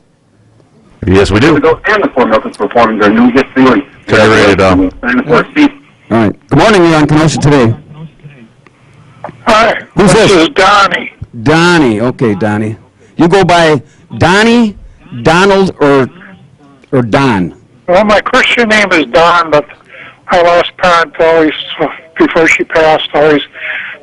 Yes, we do. Billy Goat and the Four Milkers performing their new hit single. Can I read it down? All right. Good morning, you're on Kenosha Today. Hi. Who's this? This is Donnie. Donnie. Okay, Donnie. You go by Donnie, Donald, or Don? Well, my Christian name is Don, but I lost parent always before she passed, always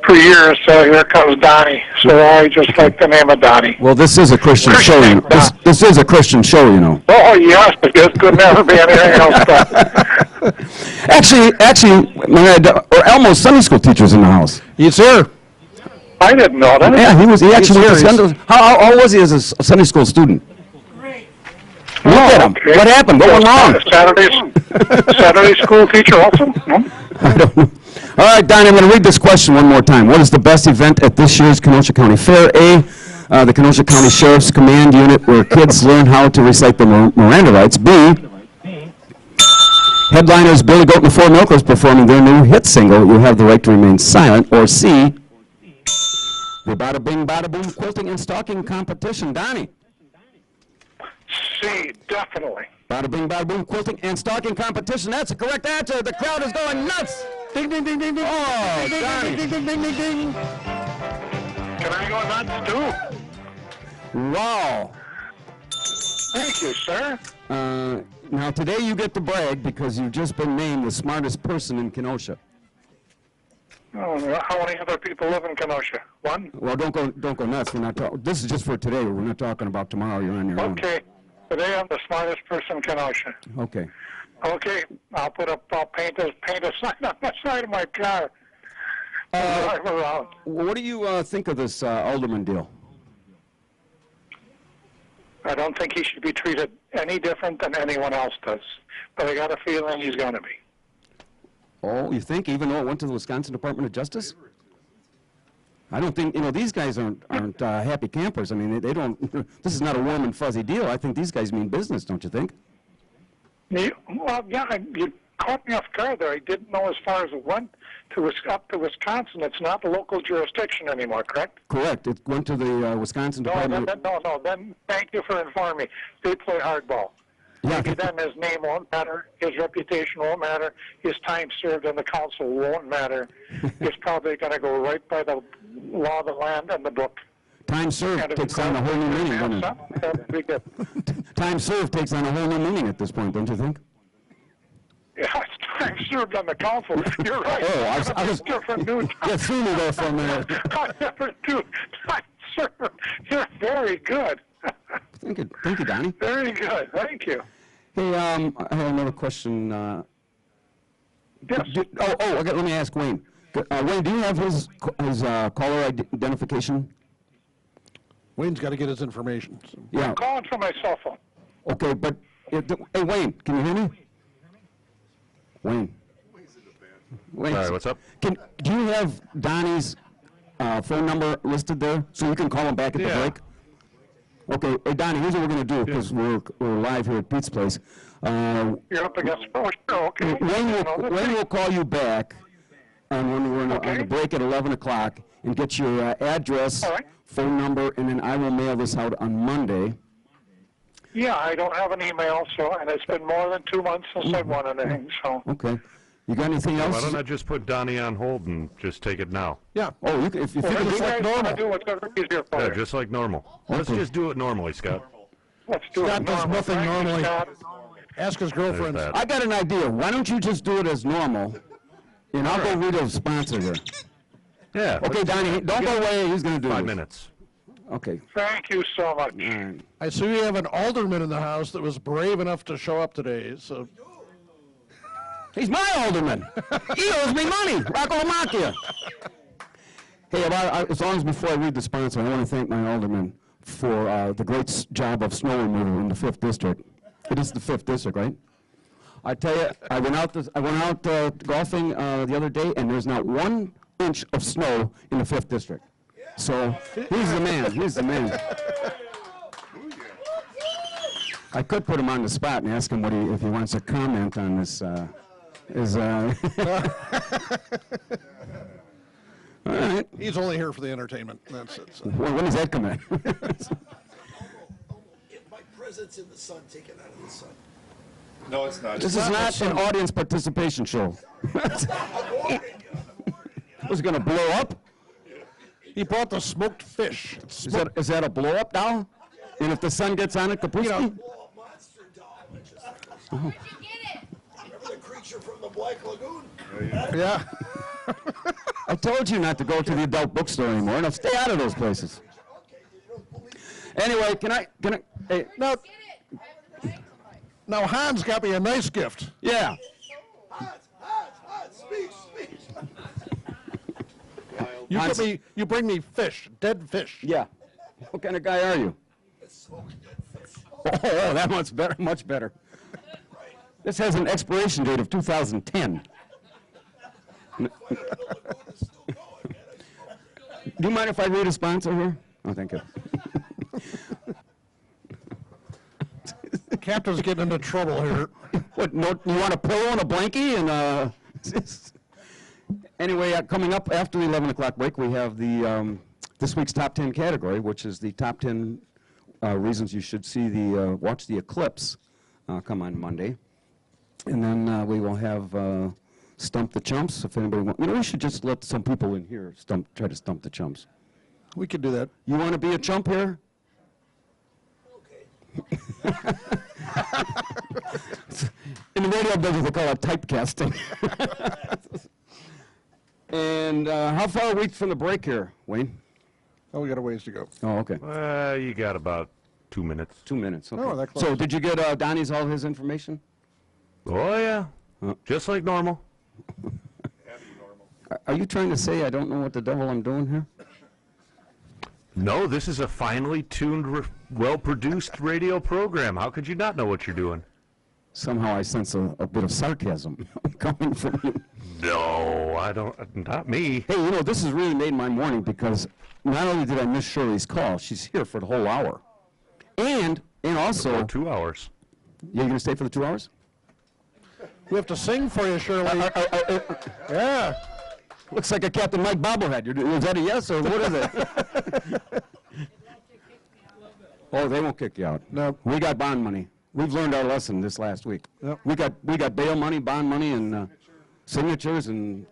for years. So here comes Donnie. So I just like the name of Donnie. Well, this is a Christian show. You know. This is a Christian show, you know. Oh yes, but this could never be anything else. But Actually, Elmo's Sunday school teacher's in the house. He's here. I didn't know that. Yeah, he actually He's went to serious. How old was he as a Sunday school student? Look at him. Okay. What happened? What went wrong? Saturday school teacher also? No? I don't know. All right, Donnie, I'm going to read this question one more time. What is the best event at this year's Kenosha County Fair? A, the Kenosha County Sheriff's Command Unit, where kids learn how to recite their Miranda rights. B, headliners Billy Goat and the Four Milkers performing their new hit single, You Have the Right to Remain Silent. Or C, the Bada Bing Bada Boom Quilting and Stalking Competition. Donnie. C, definitely. Bada Bing Bada Boom Quilting and Stalking Competition. That's the correct answer. The crowd is going nuts. Ding, ding, ding, ding, ding. Oh, Donnie. Ding, ding, ding, ding, ding. Can I go nuts too? Wow. Thank you, sir. Now, today you get to brag because you've just been named the smartest person in Kenosha. Oh, how many other people live in Kenosha? One? Well, don't go nuts. We're not talking. This is just for today. We're not talking about tomorrow. You're on your own. Okay. Today I'm the smartest person in Kenosha. Okay. Okay. I'll paint a sign on the side of my car. Drive around. What do you think of this alderman deal? I don't think he should be treated any different than anyone else does. But I got a feeling he's going to be. Oh, you think, even though it went to the Wisconsin Department of Justice? I don't think, these guys aren't happy campers. I mean, they don't, this is not a warm and fuzzy deal. I think these guys mean business, don't you think? Well, yeah, you caught me off guard there. I didn't know as far as it went up to Wisconsin. It's not the local jurisdiction anymore, correct? Correct. It went to the Wisconsin Department. No. Then thank you for informing me. They play hardball. Yeah. Maybe then his name won't matter, his reputation won't matter, his time served in the council won't matter. He's probably going to go right by the law of the land and the book. Time served takes on a whole new meaning, doesn't it? That'd be good. Time served takes on a whole new meaning at this point, don't you think? Yeah, it's time served on the council. You're right. Oh, I was different new time. Get through me there for a minute. I never do time served. You're very good. Thank you, Donnie. Very good. Thank you. Hey, I have another question. Yes. Okay, let me ask Wayne. Wayne, do you have his caller identification? Wayne's got to get his information. So. Yeah. I'm calling from my cell phone. Okay, but hey, Wayne, can you hear me? Wayne. Wayne. All right, what's up? Do you have Donnie's phone number listed there so you can call him back at the break? Okay, hey Donnie, here's what we're going to do because we're live here at Pete's place. You're up against. Oh, sure, okay. Wayne will call you back when we're on the break at 11 o'clock and get your address, phone number, and then I will mail this out on Monday. Yeah, I don't have an email, and it's been more than 2 months since I've won anything, so. Okay. You got anything else? Why don't I just put Donnie on hold and just take it now? Yeah. Oh, if you Well, think it's like normal. do whatever easier for Yeah, you. just like normal. Let's just do it normally, Scott. Let's do Scott it does normal. nothing Thank you, normally. Scott. Ask his girlfriend. There's that. I got an idea. Why don't you just do it as normal, and I'll go read a sponsor here. Yeah. Okay, Donnie, don't go away. He's going to do 5 this. minutes. Okay. Thank you so much. All right. I see we have an alderman in the house that was brave enough to show up today. So He's my alderman. He owes me money. Rocco Lamacchia. Hey, as long as before I read the sponsor, I want to thank my alderman for the great job of snow removal in the 5th District. It is the 5th District, right? I tell you, I went out golfing the other day, and there's not 1 inch of snow in the 5th District. So he's the man. He's the man. I could put him on the spot and ask him if he wants to comment on this. All right. he's only here for the entertainment. That's it. So. Well, when does that come in? Get my presence in the sun, take it out of the sun. No, it's not. This is not an audience participation show. Was it going to blow up? He brought the smoked fish. Is that a blow up doll? And if the sun gets on it, kapooski? Oh, monster doll. Where'd you get it? Remember the creature from the Black Lagoon? Yeah. I told you not to go to the adult bookstore anymore. Now stay out of those places. Anyway, can I? Hey, Now Hans got me a nice gift. yeah. Hans, speech. You bring me fish, dead fish. Yeah. What kind of guy are you? Oh, that much better. This has an expiration date of 2010. Do you mind if I read a sponsor here? Oh, thank you. The captain's getting into trouble here. What? No, you want a pillow and a blankie and Anyway, coming up after the 11 o'clock break, we have the this week's top 10 category, which is the top 10 reasons you should see watch the eclipse come on Monday, and then we will have Stump the Chumps. If anybody wants, we should just let some people in here try to stump the chumps. We could do that. You want to be a chump here? Okay. In the radio business, they call it typecasting. And how far are we from the break here, Wayne? Oh, we got a ways to go. Oh, okay. You got about 2 minutes. 2 minutes. Okay. Oh, that close. So did you get Donnie's all his information? Oh, yeah. Just like normal. Happy normal. Are you trying to say I don't know what the devil I'm doing here? No, this is a finely tuned, well-produced radio program. How could you not know what you're doing? Somehow I sense a bit of sarcasm coming from you. No, I don't. Not me. Hey, you know, this has really made my morning because not only did I miss Shirley's call, she's here for the whole hour. And also... 2 hours. You're going to stay for the 2 hours? We have to sing for you, Shirley. Yeah. Looks like a Captain Mike bobblehead. Is that a yes or what is it? Oh, they won't kick you out. No. We got bond money. We've learned our lesson this last week. Yep. We got bail money, bond money, and signatures and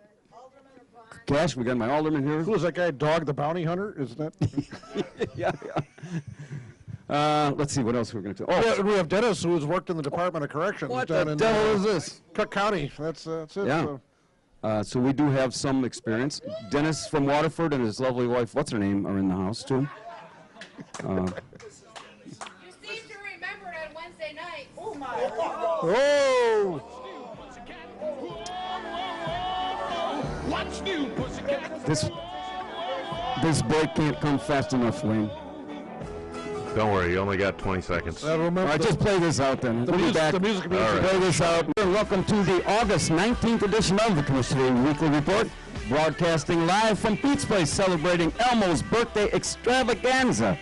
cash. We got my alderman here. Who is that guy, Dog the Bounty Hunter? Isn't that? Yeah. Let's see what else we're going to do. Oh, Yeah, we have Dennis, who has worked in the Department of Corrections. what down the in, devil is this? Cook County. That's it. Yeah. So we do have some experience. Dennis from Waterford and his lovely wife, what's her name, are in the house too. You seem to remember it on Wednesday nights. Oh my. Oh! What's new, pussycat? This break can't come fast enough, Wayne. Don't worry, you only got 20 seconds. All right, just play this out then. The We'll be music, back. the music All right. Play this out. Welcome to the August 19th edition of the Kenosha Today Weekly Report, broadcasting live from Pete's Place, celebrating Elmo's birthday extravaganza.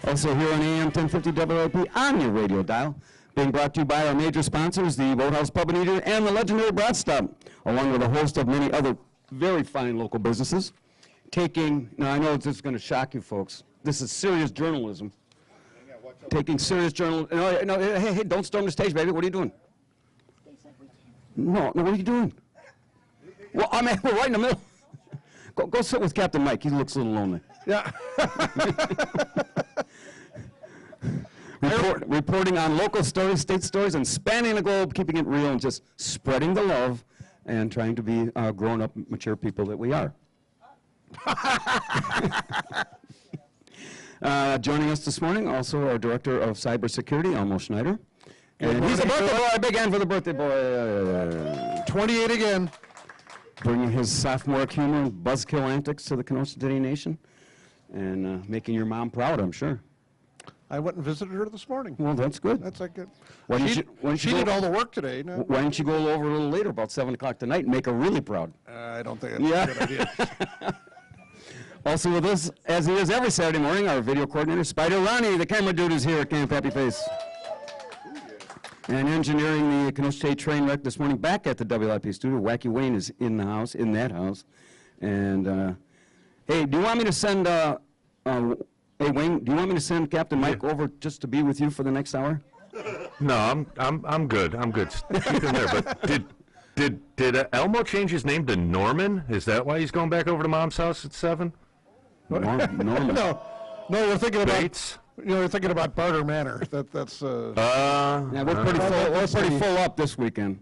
Also here on AM 1050 WLP on your radio dial. Being brought to you by our major sponsors, the Boathouse Pub and Eatery and the legendary Brat Stop, along with a host of many other very fine local businesses. Now I know this is going to shock you folks. This is serious journalism. Taking serious journalism. No, hey, don't storm the stage, baby. What are you doing? No, what are you doing? Well, I mean, we're right in the middle. Go sit with Captain Mike. He looks a little lonely. Yeah. Reporting on local stories, state stories, and spanning the globe, keeping it real and just spreading the love and trying to be grown-up, mature people that we are. Joining us this morning, also our Director of Cybersecurity, Elmo Schneider. And he's the birthday boy. Big hand for the birthday boy. 28 again. Bringing his sophomoric humor and buzzkill antics to the Kenosha City Nation. And making your mom proud, I'm sure. I went and visited her this morning. Well, that's good. That's like good. She did all the work today. No? Why don't you go over a little later, about 7 o'clock tonight, and make her really proud? I don't think that's a good idea. Also with us, as he is every Saturday morning, our video coordinator, Spider Ronnie, the camera dude, is here at Camp Happy Face. And engineering the Kenosha State train wreck this morning back at the WIP studio. Wacky Wayne is in the house, in that house. And, hey, do you want me to send, hey, Wayne, do you want me to send Captain Mike over just to be with you for the next hour? No, I'm good. I'm good. Keep him there. But did Elmo change his name to Norman? Is that why he's going back over to Mom's house at 7? Norman. No, we're thinking about Bates? we're thinking about Barter Manor. That's Yeah, we're pretty full. We're pretty full up this weekend.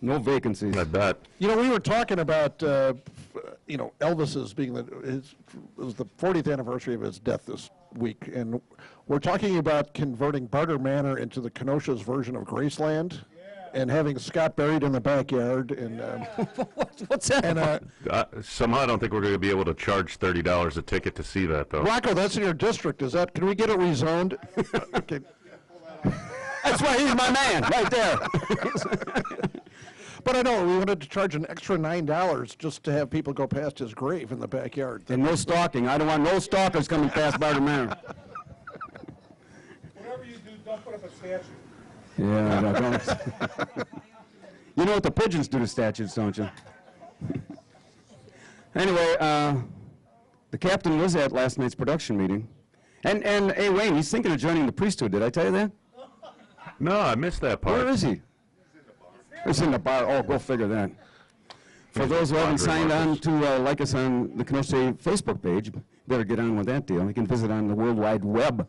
No vacancies. I bet. we were talking about Elvis's being it was the 40th anniversary of his death this week, and we're talking about converting Barter Manor into the Kenosha's version of Graceland. And having Scott buried in the backyard, and What's that? and Somehow I don't think we're going to be able to charge $30 a ticket to see that, though. Rocco, that's in your district. Is that? Can we get it rezoned? Okay. That's why he's my man, right there. But I know we wanted to charge an extra $9 just to have people go past his grave in the backyard. And no stalking. I don't want no stalkers coming past Barter Manor. Whatever you do, don't put up a statue. Yeah, I don't. You know what the pigeons do to statues, don't you? Anyway, the captain was at last night's production meeting. And hey, Wayne, he's thinking of joining the priesthood. Did I tell you that? No, I missed that part. Where is he? He's in the bar. Oh, go figure that. For those who haven't signed on to like us on the Kenosha Facebook page, better get on with that deal. You can visit on the World Wide Web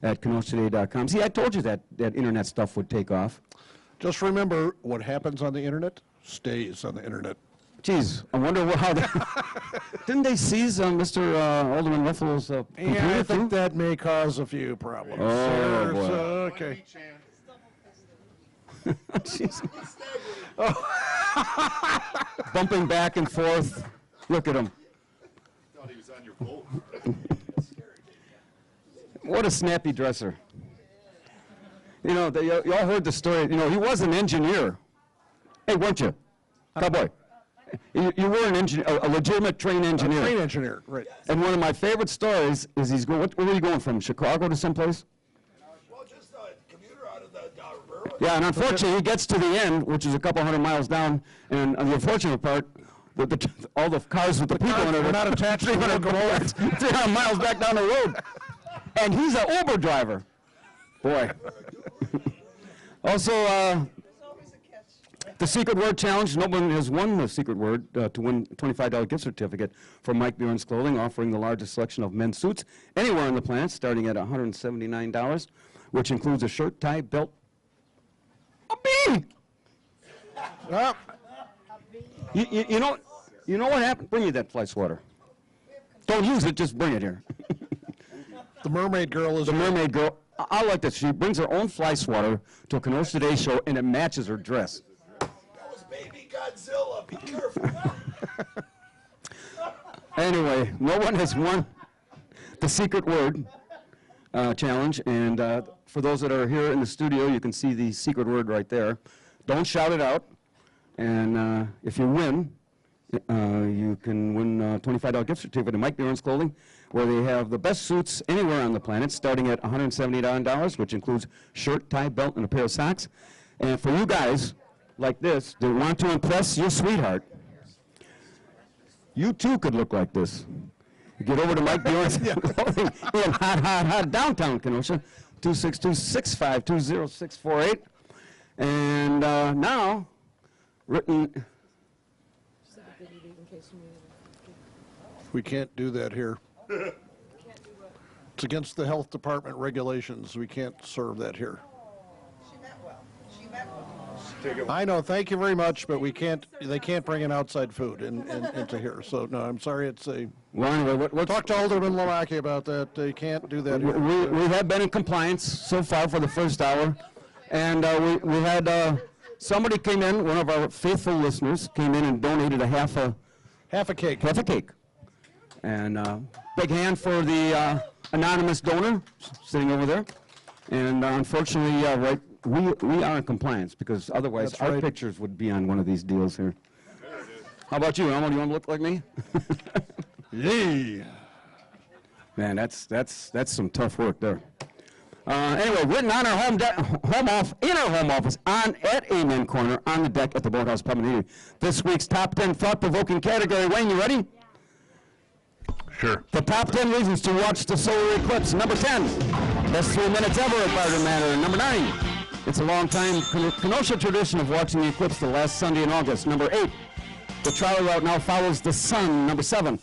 at KenoshaToday.com. See, I told you that internet stuff would take off. Just remember, what happens on the internet stays on the internet. Geez, I wonder how they... Didn't they seize Mr. Alderman Ruffalo's computer, Yeah, I too? think that may cause a few problems. Oh, boy. Okay. Jeez. Bumping back and forth. Look at him. Thought he was on your boat. What a snappy dresser. You know, you all heard the story. You know, he was an engineer. Hey, weren't you? Cowboy. You were an engineer, a legitimate train engineer. Train engineer, right. And one of my favorite stories is he's going, where were you going from, Chicago to someplace? Well, just a commuter out of the railroad. Yeah, and unfortunately, he gets to the end, which is a couple hundred miles down, and the unfortunate part, all the cars with the people in it were not attached to 300 miles back down the road. And he's an Uber driver. Boy. Also, the Secret Word Challenge. No one has won the Secret Word to win a $25 gift certificate from Mike Bjorn's Clothing, offering the largest selection of men's suits anywhere on the planet, starting at $179, which includes a shirt, tie, belt, a beanie. You know what happened? Bring me that fly swatter. Don't use it, just bring it here. The Mermaid Girl is the Mermaid Girl. I like that. She brings her own fly swatter to a Kenosha Today show, and it matches her dress. That was Baby Godzilla. Be careful. Anyway, no one has won the Secret Word Challenge, and for those that are here in the studio, you can see the secret word right there. Don't shout it out, and if you win, you can win a $25 gift certificate to Mike Bjorn's Clothing, where they have the best suits anywhere on the planet, starting at $179, which includes shirt, tie, belt, and a pair of socks. And for you guys like this that want to impress your sweetheart, you too could look like this. You get over to Mike Bjorn's Clothing in hot downtown Kenosha, 262-652-0648. And now, written... We can't do that here. It's against the health department regulations. We can't serve that here. She meant well. She meant well. I know. Thank you very much, but we can't. They can't bring in outside food into here. So no, I'm sorry. It's a. Well, anyway, talk to Alderman Lomacki about that. They can't do that here. We have been in compliance so far for the first hour, and we had somebody came in. One of our faithful listeners came in and donated a half a cake. Half a cake. And big hand for the anonymous donor sitting over there. And unfortunately, right, we are in compliance because otherwise our pictures would be on one of these deals here. How about you, Elmo? Do you want to look like me? Yay! Man, that's some tough work there. Anyway, written on our in our home office, at Amen Corner, on the deck at the Boathouse Pub and Eatery. This week's top 10 thought-provoking category. Wayne, you ready? Sure. The top 10 reasons to watch the solar eclipse. Number 10, best 3 minutes ever at Barter Manor. Number 9, it's a long-time Kenosha tradition of watching the eclipse the last Sunday in August. Number 8, the trolley route now follows the sun. Number 7,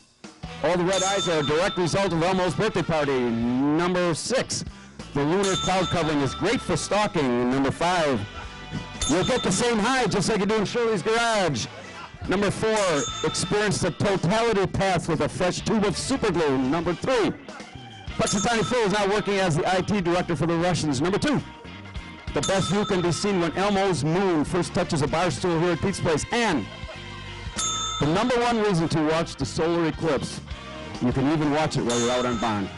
all the red eyes are a direct result of Elmo's birthday party. Number 6, the lunar cloud covering is great for stalking. Number 5, you'll get the same high just like you do in Shirley's garage. Number 4, experience the totality path with a fresh tube of super glue. Number 3, Punxsutawney Phil is now working as the IT director for the Russians. Number 2, the best view can be seen when Elmo's moon first touches a bar stool here at Pete's Place. And the number 1 reason to watch the solar eclipse, you can even watch it while you're out on bond.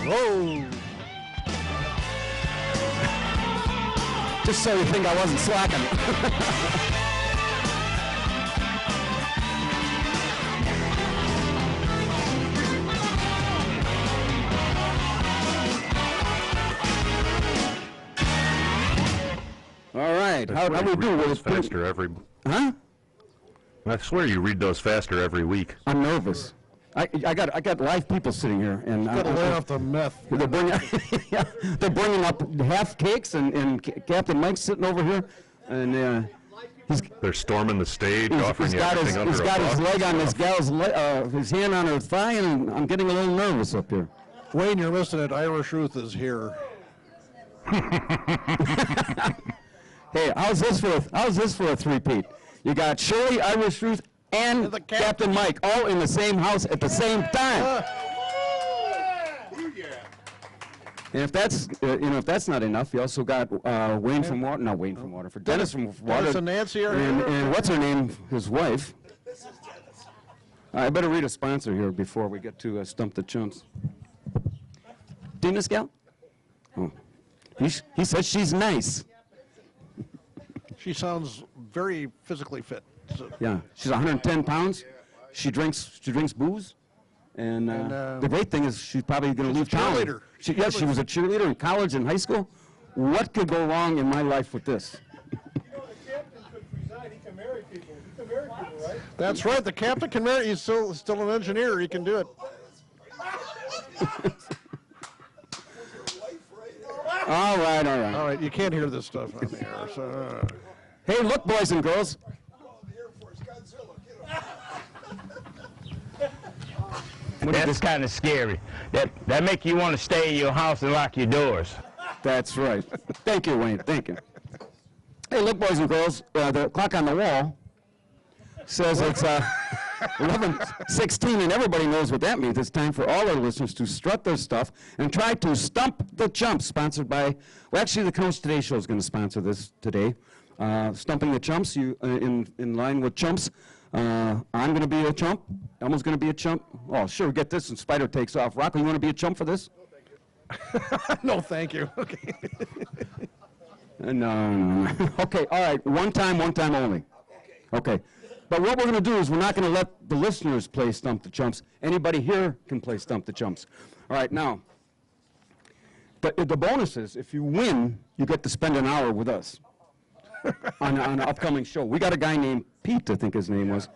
Whoa! Just so you think I wasn't slacking. All right. How do we do with it? Faster every. Huh? I swear you read those faster every week. I'm nervous. I got live people sitting here, and Got to lay off the meth. They're bringing up half cakes, and Captain Mike's sitting over here, and they're storming the stage, offering you everything under he's a got his buck. leg on this gal's his hand on her thigh, and I'm getting a little nervous up here. Wayne, you're missing it. Irish Ruth is here. Hey, how's this for a three-peat? You got Shirley, Irish Ruth, and Captain Mike all in the same house at the same time. And if that's not enough, you also got Wayne from Waterford, Dennis from Waterford, Dennis and Nancy are and, here. and what's her name? His wife. I better read a sponsor here before we get to Stump the Chumps. Dina's gal? Oh. He says she's nice. She sounds very physically fit. So. Yeah, she's 110 pounds. She drinks booze. And the great thing is she's probably going to leave town. Cheerleader. She was a cheerleader in college and high school. What could go wrong in my life with this? You know, the captain could preside. He can marry people. He can marry people, right? That's right. The captain can marry. He's still an engineer. He can do it. All right. All right. You can't hear this stuff on the air. So, Hey, look, boys and girls. Oh, the Air Force, Godzilla, get him. That's kind of scary. That make you want to stay in your house and lock your doors. That's right. Thank you, Wayne. Thank you. Hey, look, boys and girls. The clock on the wall says it's 11:16, and everybody knows what that means. It's time for all our listeners to strut their stuff and try to stump the chumps, sponsored by, well, actually, the Kenosha Today Show is going to sponsor this today. Stumping the chumps, in line with chumps. I'm going to be a chump. Elmo's going to be a chump. Oh, sure, get this, and Spider takes off. Rocco, you want to be a chump for this? no, thank you. Okay. No. Okay, all right, one time only. Okay. But what we're going to do is we're not going to let the listeners play Stump the Chumps. Anybody here can play Stump the Chumps. All right, now, the bonus is if you win, you get to spend an hour with us on an upcoming show. We got a guy named Pete, I think his name was.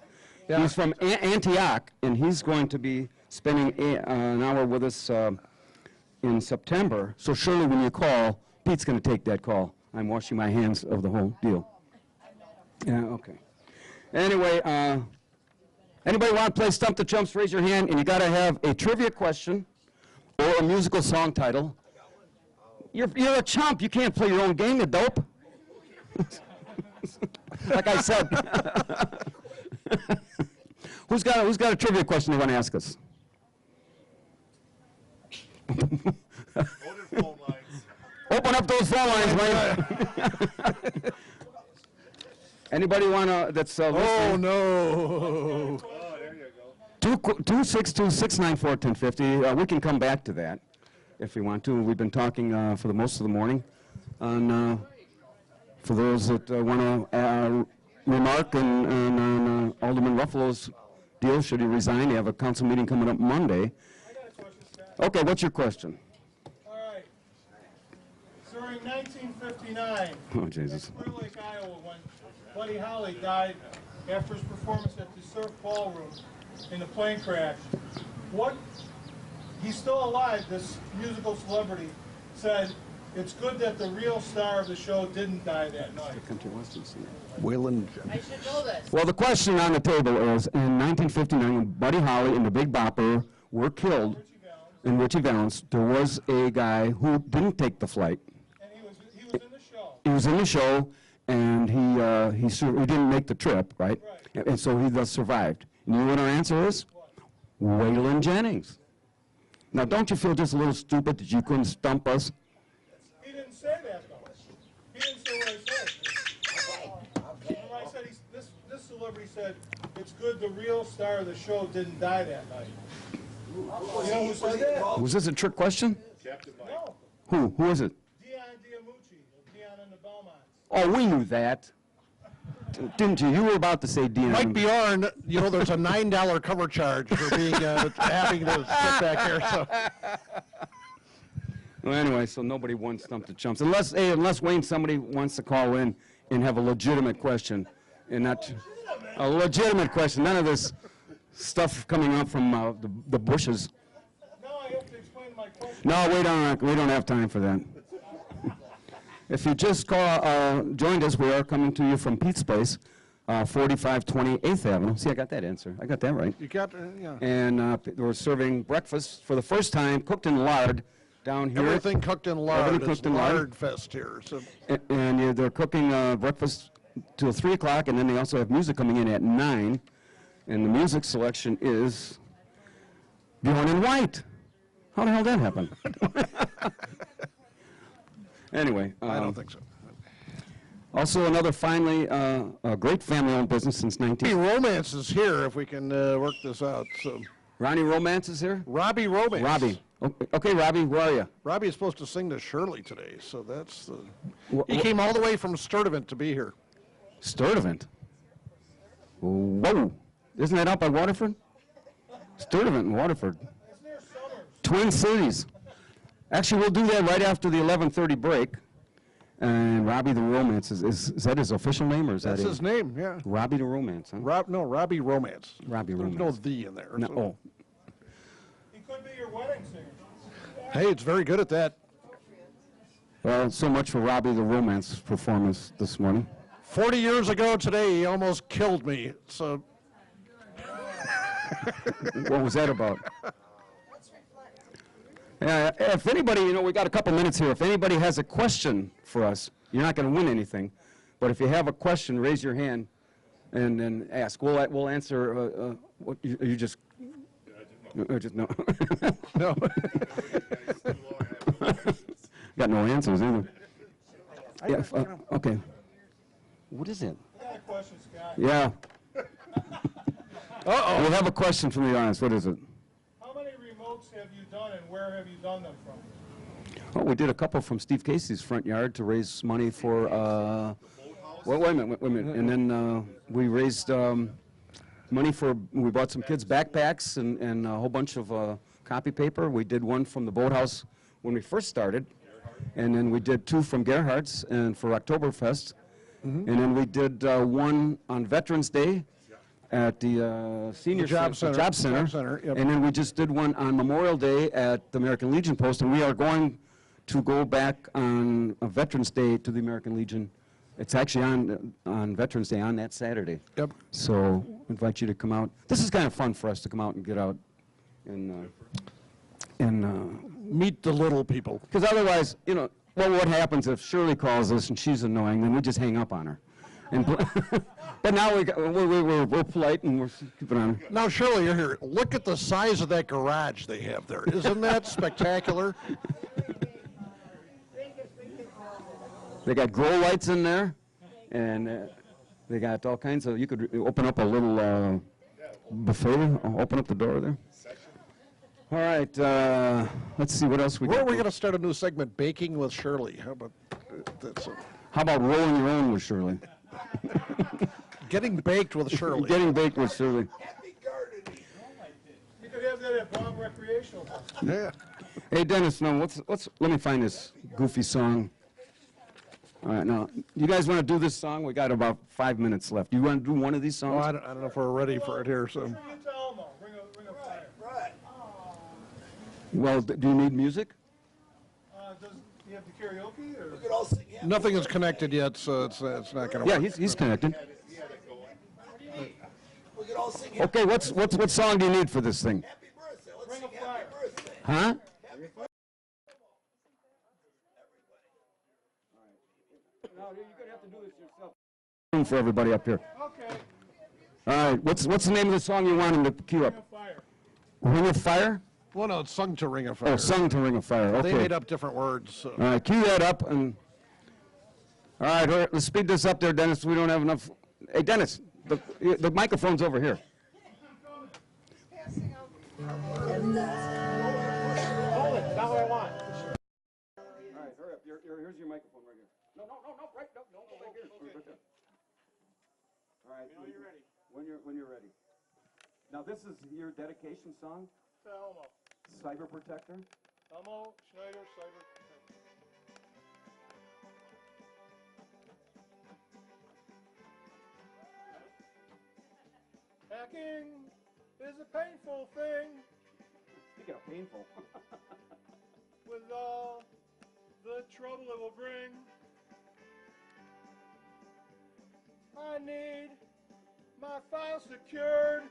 Yeah. He's from Antioch, and he's going to be spending an hour with us in September. So surely when you call, Pete's going to take that call. I'm washing my hands of the whole deal. Yeah, okay. Anyway, anybody want to play Stump the Chumps, raise your hand, and you got to have a trivia question or a musical song title. You're a chump. You can't play your own game, you dope. Like I said. Who's got a trivia question they want to ask us? Open up those phone lines, Wayne. Anybody want to, that's listening? Oh, no. Oh, there you go. 262-694-1050. We can come back to that if we want to. We've been talking for the most of the morning. And for those that want to remark on Alderman Ruffalo's deal, should he resign, they have a council meeting coming up Monday. I got a question, Scott. Okay, what's your question? All right. During 1959, Oh, Jesus. in Clear Lake, Iowa, when Buddy Holly died after his performance at the Surf Ballroom in the plane crash, he's still alive, this musical celebrity, said, it's good that the real star of the show didn't die that night. Waylon. I should know this. Well, the question on the table is, in 1959, when Buddy Holly and the Big Bopper were killed in Richie Valens, there was a guy who didn't take the flight. And he was in the show. He was in the show, and he didn't make the trip, right? Right. And so he thus survived. And you know what our answer is? Waylon Jennings. Now, don't you feel just a little stupid that you couldn't stump us? He didn't say that, though. He didn't say what I said. When I said this celebrity said, it's good the real star of the show didn't die that night. You know who said that? Was this a trick question? Captain Mike. No. Who is it? Dion Diamucci of Dion and the Belmonts. Oh, we knew that. Didn't you? You were about to say Dion. Mike Bjorn, you know, there's a $9 cover charge for being having to sit back here. So. Well, anyway, so nobody won Stump the Chumps. Unless Wayne, somebody wants to call in and have a legitimate question. And not a legitimate question. None of this stuff coming up from the bushes. No, I have to explain my question. No, we don't have time for that. If you just joined us, we are coming to you from Pete's Place, 4520 8th Avenue. See, I got that answer. I got that right. You got, yeah. And we're serving breakfast for the first time, cooked in lard, down here. Everything cooked in lard. Everything cooked in lard fest here. So. And they're cooking breakfast till 3 o'clock, and then they also have music coming in at 9. And the music selection is Bjorn and White. How the hell did that happen? Anyway. I don't think so. Also, another finally, a great family-owned business since 19... Romance is here, if we can work this out. So. Ronnie Romance is here? Robbie Romance. Robbie. Okay, Robbie, where are you? Robbie is supposed to sing to Shirley today, so that's the... He came all the way from Sturtevant to be here. Sturdivant. Whoa. Isn't that out by Waterford? Sturdivant in Waterford. Twin Cities. Actually, we'll do that right after the 11:30 break. And Robbie the Romance, is that his official name, or is That's that his name, yeah. Robbie the Romance, huh? No, Robbie Romance. Robbie There's Romance. no "the" in there. No, so- oh. He could be your wedding singer. Hey, it's very good at that. Well, so much for Robbie the Romance performance this morning. 40 years ago today, he almost killed me. So What was that about? If anybody, we got a couple minutes here. If anybody has a question for us, you're not going to win anything. But if you have a question, raise your hand and then ask. We'll answer. What you just? Just no. no. Got no answers either. Yeah. Okay. What is it? I got a question, Scott. Yeah. We have a question from the audience. What is it? How many remotes have you done, and where have you done them from? Oh, we did a couple from Steve Casey's front yard to raise money for. Well, wait a minute. And then we raised money for. We bought some kids backpacks and a whole bunch of copy paper. We did one from the boathouse when we first started, and then we did two from Gerhardt's and for Oktoberfest, and then we did one on Veterans Day at the senior Job Center. Job Center, Yep. and then we just did one on Memorial Day at the American Legion Post, and we are going to go back on Veterans Day to the American Legion. It's actually on Veterans Day on that Saturday. Yep. So invite you to come out. This is kind of fun for us to come out and get out and Meet the little people. because otherwise, well, what happens if Shirley calls us and she's annoying, then we just hang up on her. And but now we're polite and we're keeping on. Now, Shirley, you're here. Look at the size of that garage they have there. Isn't that spectacular? They got grow lights in there, and they got all kinds of. You could open up a little buffet. Open up the door there. All right. Let's see what else we Where got. are we going to start a new segment, Baking with Shirley? How about that's How about rolling your own with Shirley? Getting baked with Shirley. Getting baked with Shirley. You could have that at Bomb Recreational Park. Yeah. Hey Dennis, now let me find this goofy song. All right, now you guys want to do this song? We got about 5 minutes left. You want to do one of these Oh, songs? I don't know if we're ready for it here. So. Bring it to Elmo. Bring a fire. Right. Well, do you need music? Do you have the karaoke? Or? We could all sing happy Nothing is birthday. connected yet, so it's not going to Yeah, work. he's connected. We could all sing happy Okay, what song do you need for this thing? birthday. Let's Bring sing a fire. happy birthday. Huh? No, you're gonna have to do this yourself. For everybody up here. Okay. All right, what's the name of the song you want him to cue up? Bring a fire. Ring of Fire? Well, no, it's sung to Ring of Fire. Oh, sung to Ring of Fire. Okay. They made up different words. So. All right, cue that up and. All right, let's speed this up there, Dennis. We don't have enough. Hey, Dennis, the microphone's over here. Hold it. Not what I want. All right, hurry up. Here's your microphone right here. No, right, no, right here. Right there. All right. When you're ready. When you're ready. Now, this is your dedication song, To Elmo. Cyber Protector. Elmo Schneider, Cyber. Hacking is a painful thing Speaking of painful. with all the trouble it will bring. I need my file secured,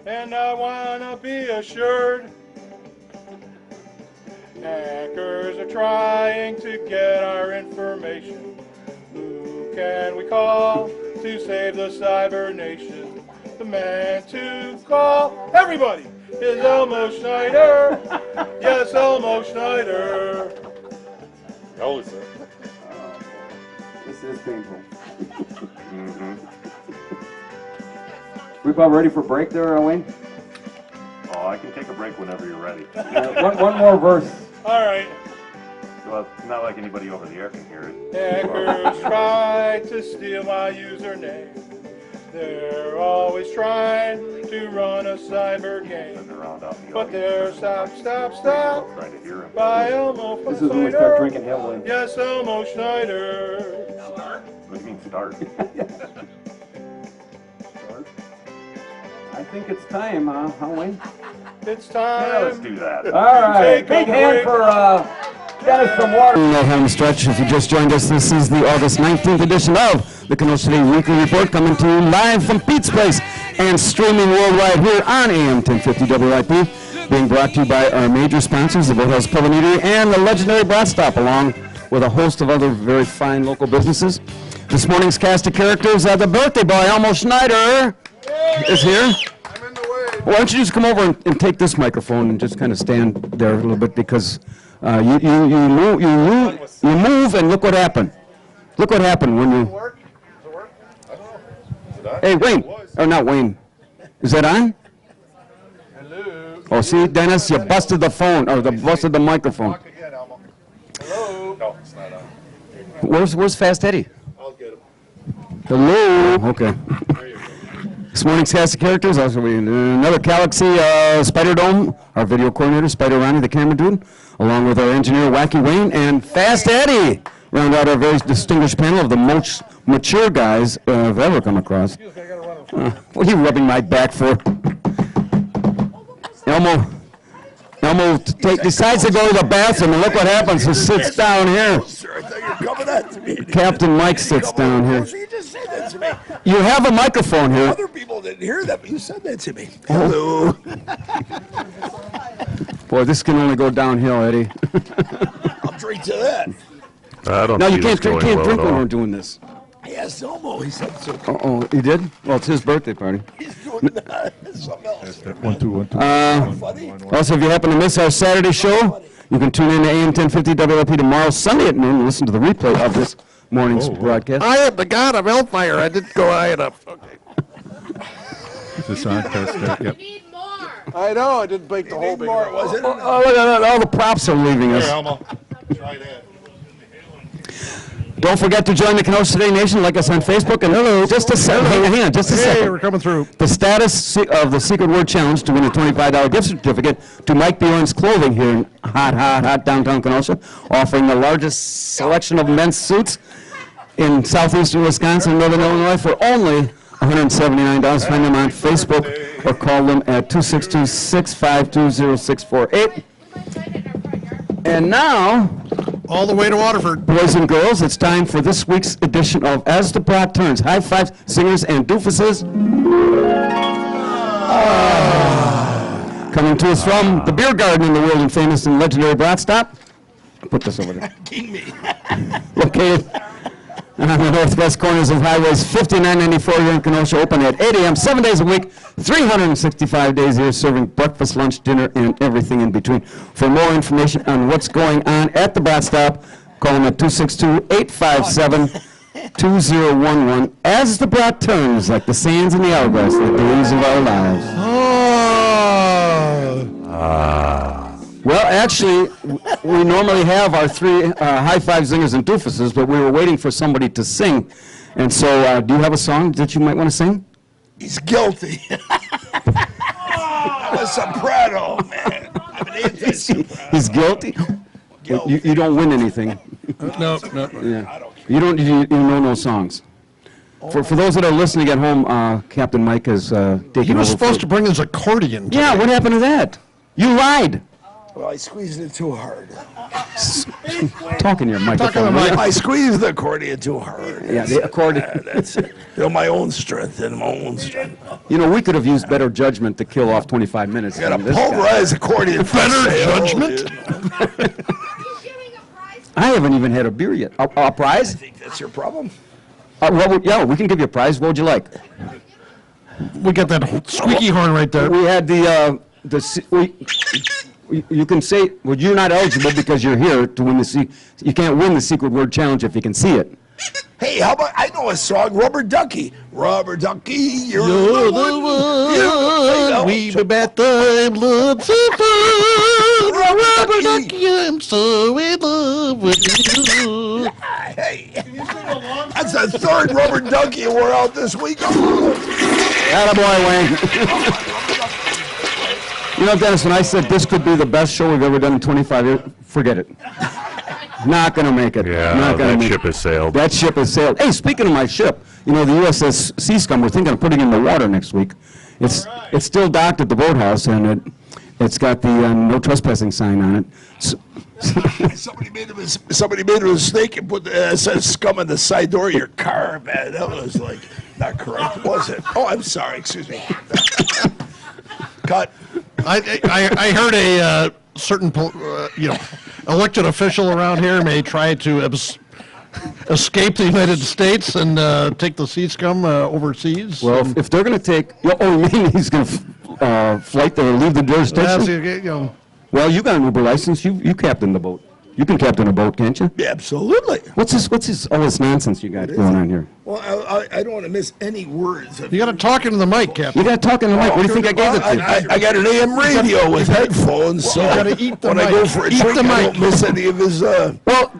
and I wanna be assured. Hackers are trying to get our information. Who can we call to save the cyber nation? The man to call, everybody, is Elmo Schneider. Yes, Elmo Schneider. How is it? This is painful. We about ready for break there, Wayne? Oh, I can take a break whenever you're ready. One more verse. All right. Go Well, it's not like anybody over the air can hear it. Hackers try to steal my username. They're always trying to run a cyber game. But they're stop by Elmo from This is when we start drinking Schneider. heavily. Yes, Elmo Schneider. What do you mean start? I think it's time, Wayne? It's time. Yeah, let's do that. All right, Take a big hand break. for Dennis from Water. No home stretch. If you just joined us, this is the August 19th edition of the Kenosha City Weekly Report, coming to you live from Pete's Place and streaming worldwide here on AM 1050 WIP, being brought to you by our major sponsors, the Boathouse Pub and Eatery and the legendary Brat Stop, along with a host of other very fine local businesses. This morning's cast of characters, the birthday boy, Elmo Schneider, is here. Why don't you just come over and take this microphone and just kind of stand there a little bit, because you move and look what happened. Look what happened when you. Hey, Wayne, or not Wayne. Is that on? Hello. Oh, see, Dennis, you busted the phone, or busted the microphone. Talk again, Elmo. Hello. No, it's not on. Where's Fast Eddie? I'll get him. Hello. Okay. There you go. This morning's cast of characters, also another Galaxy Spider Dome, our video coordinator, Spider Ronnie, the camera dude, along with our engineer, Wacky Wayne, and Fast Eddie, round out our very distinguished panel of the most mature guys I've ever come across. What are you rubbing my back for? Elmo decides to go to the bathroom, and look what happens. He sits down here. I thought you were coming at me. Captain Mike sits down here. You just said that to me. You have a microphone here. Other people didn't hear that, but you said that to me. Hello. Boy, this can only go downhill, Eddie. I'll drink to that. I don't No, see you this can't going drink well at when all. we're doing this. I asked Elmo. He said so. Oh, he did? Well, it's his birthday party. He's doing that. Something else. 1, 2, 1, 2. Funny. Also, if you happen to miss our Saturday show, you can tune in to AM 1050 WLP tomorrow, Sunday at noon, and listen to the replay of this morning's broadcast. I am the god of hellfire. I didn't go high enough. Okay. Is this on? Test, yep. Need more. I know. I didn't bake the whole big More, was it? Oh, look at that. All the props are leaving Here, us. Elmo. Try that. Don't forget to join the Kenosha City Nation, like us on Facebook, and just a second, hang on, just a Hey, second. we're coming through. The status of the Secret Word Challenge to win a $25 gift certificate to Mike Bjorn's Clothing here in hot downtown Kenosha, offering the largest selection of men's suits in southeastern Wisconsin and northern Illinois for only $179. Find them on Facebook or call them at 262-652-0648. And now, All the way to Waterford. boys and girls, it's time for this week's edition of As the Plot Turns. High fives, singers, and doofuses. Coming to us from the beer garden in the world and famous and legendary Brat Stop. Put this over there. Located on the northwest corners of highways 5994 here in Kenosha, open at 8 a.m., 7 days a week, 365 days a year, serving breakfast, lunch, dinner, and everything in between. For more information on what's going on at the Brat Stop, call them at 262-857-2011. As the Brat turns, like the sands in the hourglass, the days of our lives. Well, actually, we normally have our three high-five zingers and doofuses, but we were waiting for somebody to sing. And so, do you have a song that you might want to sing? He's guilty. I'm a soprano, man. I'm an anti-soprano. He's guilty? You don't win anything. No. Yeah. You know no songs. For those that are listening at home, Captain Mike is taking He was over supposed for- to bring his accordion. Yeah, what happened to that? You lied. Well, I squeezed it too hard. Talking to your microphone. I squeezed the accordion too hard. Yeah, the accordion. That's it. My own strength and my own strength. You know, we could have used better judgment to kill off 25 minutes. Got a than this guy. pulverized accordion. Better judgment? I haven't even had a beer yet. A prize? I think that's your problem. Yeah, we can give you a prize. What would you like? We got that squeaky horn right there. We had you can say, well, you're not eligible because you're here to win you can't win the Secret Word Challenge if you can see it. Hey, how about, I know a song, Rubber Ducky. Rubber Ducky, you're You're the one. the one. We've been time loves of fun. Rubber Ducky, I'm so in love with you. Hey, that's the third Rubber Ducky we're out this week. Attaboy, Wayne. You know, Dennis, when I said this could be the best show we've ever done in 25 years, forget it. Not going to make it. Yeah, Not gonna that make ship it. has sailed. That ship has sailed. Hey, speaking of my ship, you know, the USS Sea Scum, we're thinking of putting it in the water next week. It's still docked at the boathouse, and it's got the no trespassing sign on it. So, Somebody made a mistake and put says scum on the side door of your car, man. That was like not correct, was it? Oh, I'm sorry. Excuse me. Cut. I heard a certain elected official around here may try to escape the United States and take the sea scum overseas. well, if they're going to take, you mean he's going to flight there, leave the jurisdiction? Well, you got an Uber license. You captain the boat. You can captain a boat, can't you? Yeah, absolutely. What's all this nonsense you got going on here? Well, I don't want to miss any words. You got to talk into the mic, Captain. You got to talk in the mic. What do you think I gave it to you? I got an AM radio with headphones, so you gotta eat the when mic. I go for a Eat drink, the I don't mic. miss any of his. Well,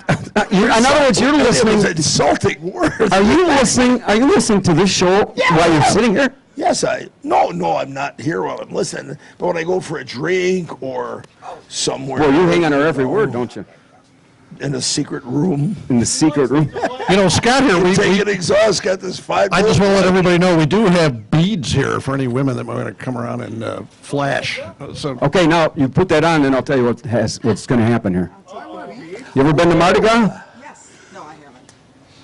in other words, you're listening. It was insulting words. Are you listening? Are you listening to this show while you're sitting here? Yes, no, I'm not here while I'm listening. But when I go for a drink or somewhere. Well, you hang on our every word, don't you? In a secret room. In the secret room. You know, Scott here, we Taking exhaust, got this 5. I just want to let everybody know we do have beads here for any women that want to come around and flash. So Okay, now you put that on, and I'll tell you what's going to happen here. You ever been to Mardi Gras? Yes. No, I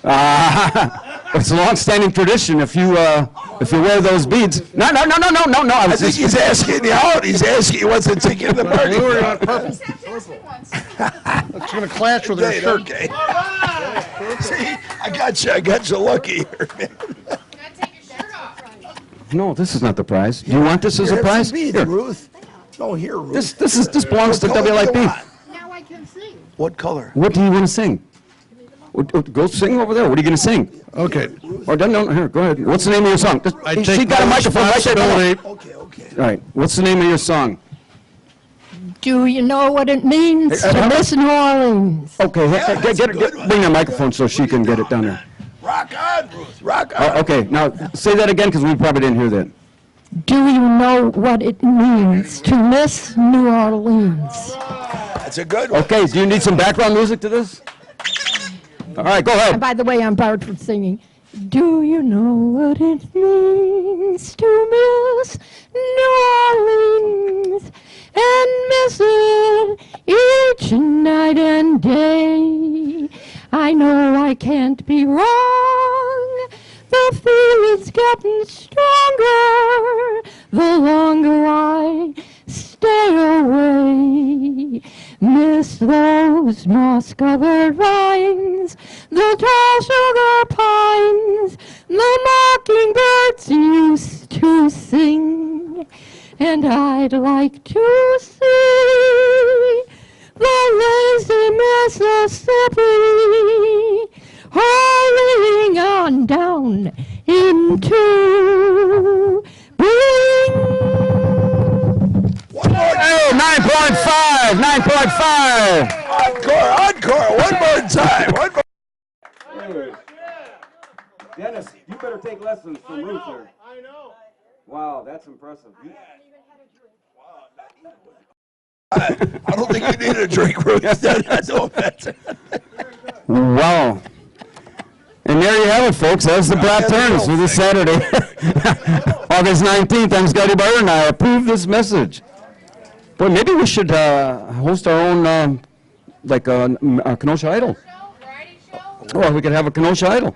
haven't. It's a long-standing tradition. If you wear those beads, no. I think he's asking you out. He's asking you what's the ticket in the party. we're on purpose. It's going to clash with her shirt. Okay. See, I got you lucky here, man. No, this is not the prize. Do you want this as a Here, have prize? some beads, Here. Ruth. No, here, Ruth. This belongs to What color do you WLIP. want? Now I can sing. What color? What do you want to sing? Go sing over there. What are you going to sing? Okay. Or no, here, go ahead. What's the name of your song? I She take got a no microphone right there. Come on. responsibility. Okay. All right. What's the name of your song? Do you know what it means to miss New Orleans? Okay, bring the microphone so she can get it down there. Rock on, Ruth. Rock on. Okay, now say that again because we probably didn't hear that. Do you know what it means to miss New Orleans? That's a good one. Okay, do you need some background music to this? All right, go And ahead. by the way, I'm barred from singing. Do you know what it means to miss New Orleans and miss it each night and day? I know I can't be wrong. The feeling's getting stronger the longer I stay away. Miss those moss-covered vines, the tall sugar pines, the mockingbirds used to sing. And I'd like to see the lazy Mississippi hurrying on down into Bing. Hey, 9.5, 9.5. Encore, one more time. Dennis, you better take lessons from Ruth here. I know. Wow, that's impressive. I don't think you need a drink, Ruth. Wow. And there you have it, folks. That's the Black Turns for this Saturday. August 19th, I'm Scotty Barter, and I approve this message. Boy, maybe we should host our own, a Kenosha Idol. Or we could have a Kenosha Idol.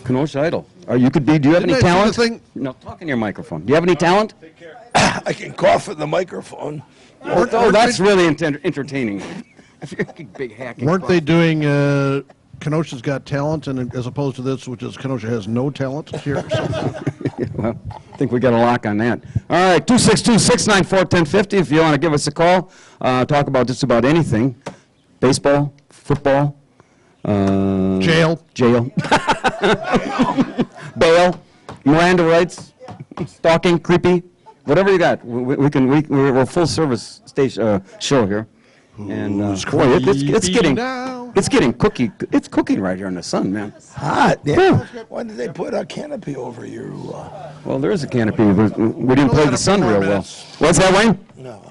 Kenosha Idol. Or you could be, do you have any talent? No, talk in your microphone. Do you have any talent? I can cough in the microphone. Oh, that's really entertaining. If you're a big hacking. Weren't they doing Kenosha's Got Talent, and as opposed to this, which is Kenosha has no talent here? Well, I think we got a lock on that. All right, 262-694-1050 if you want to give us a call. Talk about just about anything. Baseball, football, Jail. Jail. Bail. Miranda rights. Stalking. Creepy. Whatever you got. We're a full service station show here. And boy, it's getting cookie. It's cooking right here in the sun, man. Hot. Yeah. When did they put a canopy over your? Well, there is a canopy. We didn't play the sun real well. What's that, Wayne? No.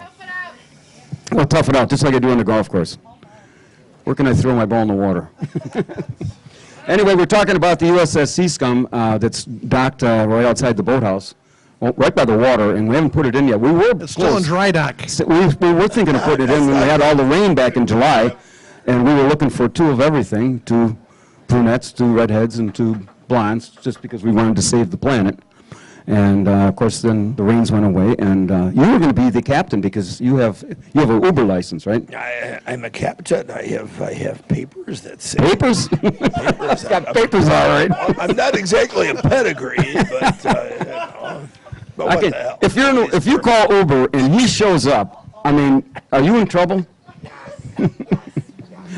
We'll tough it out, just like I do on the golf course. Where can I throw my ball in the water? Anyway, we're talking about the USS Sea Scum that's docked right outside the boathouse, right by the water, and we haven't put it in yet. We were still in dry dock. We were thinking of putting it in when we had all the rain back in July, and we were looking for 2 of everything, 2 brunettes, 2 redheads, and 2 blondes, just because we wanted to save the planet. And of course, then the rains went away, and you were going to be the captain because you have an Uber license, right? I'm a captain. I have papers that say papers. Papers. Got papers, all right. I'm not exactly a pedigree, but what the hell? If you call Uber and he shows up, I mean, are you in trouble?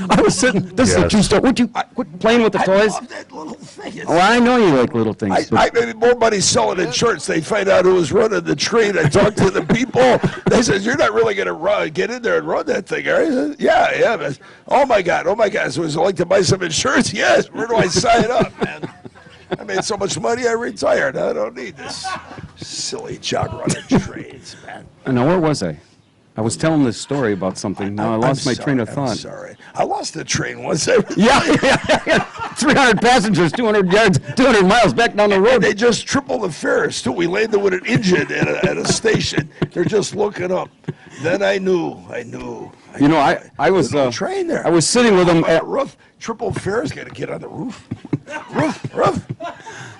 I was sitting. This is a true story. Would you quit playing with the toys? I love that little thing. Well, I know you like little things. I made more money selling insurance. They find out who was running the train. I talked to the people. They said, "You're not really going to get in there and run that thing, are you?" I said, yeah. But, oh my God. So would you like to buy some insurance? Yes. Where do I sign up, man? I made so much money, I retired. I don't need this silly job running trains, man. Now, where was I? I was telling this story about something. Now I lost my train of thought. I'm sorry. I lost the train once. Yeah. 300 passengers, 200 yards, 200 miles back down the road. And they just tripled the fares, too. We landed with an engine at a station. They're just looking up. Then I knew. You know, I was train there. I was sitting with them at the roof. Triple fares, got to get on the roof. roof.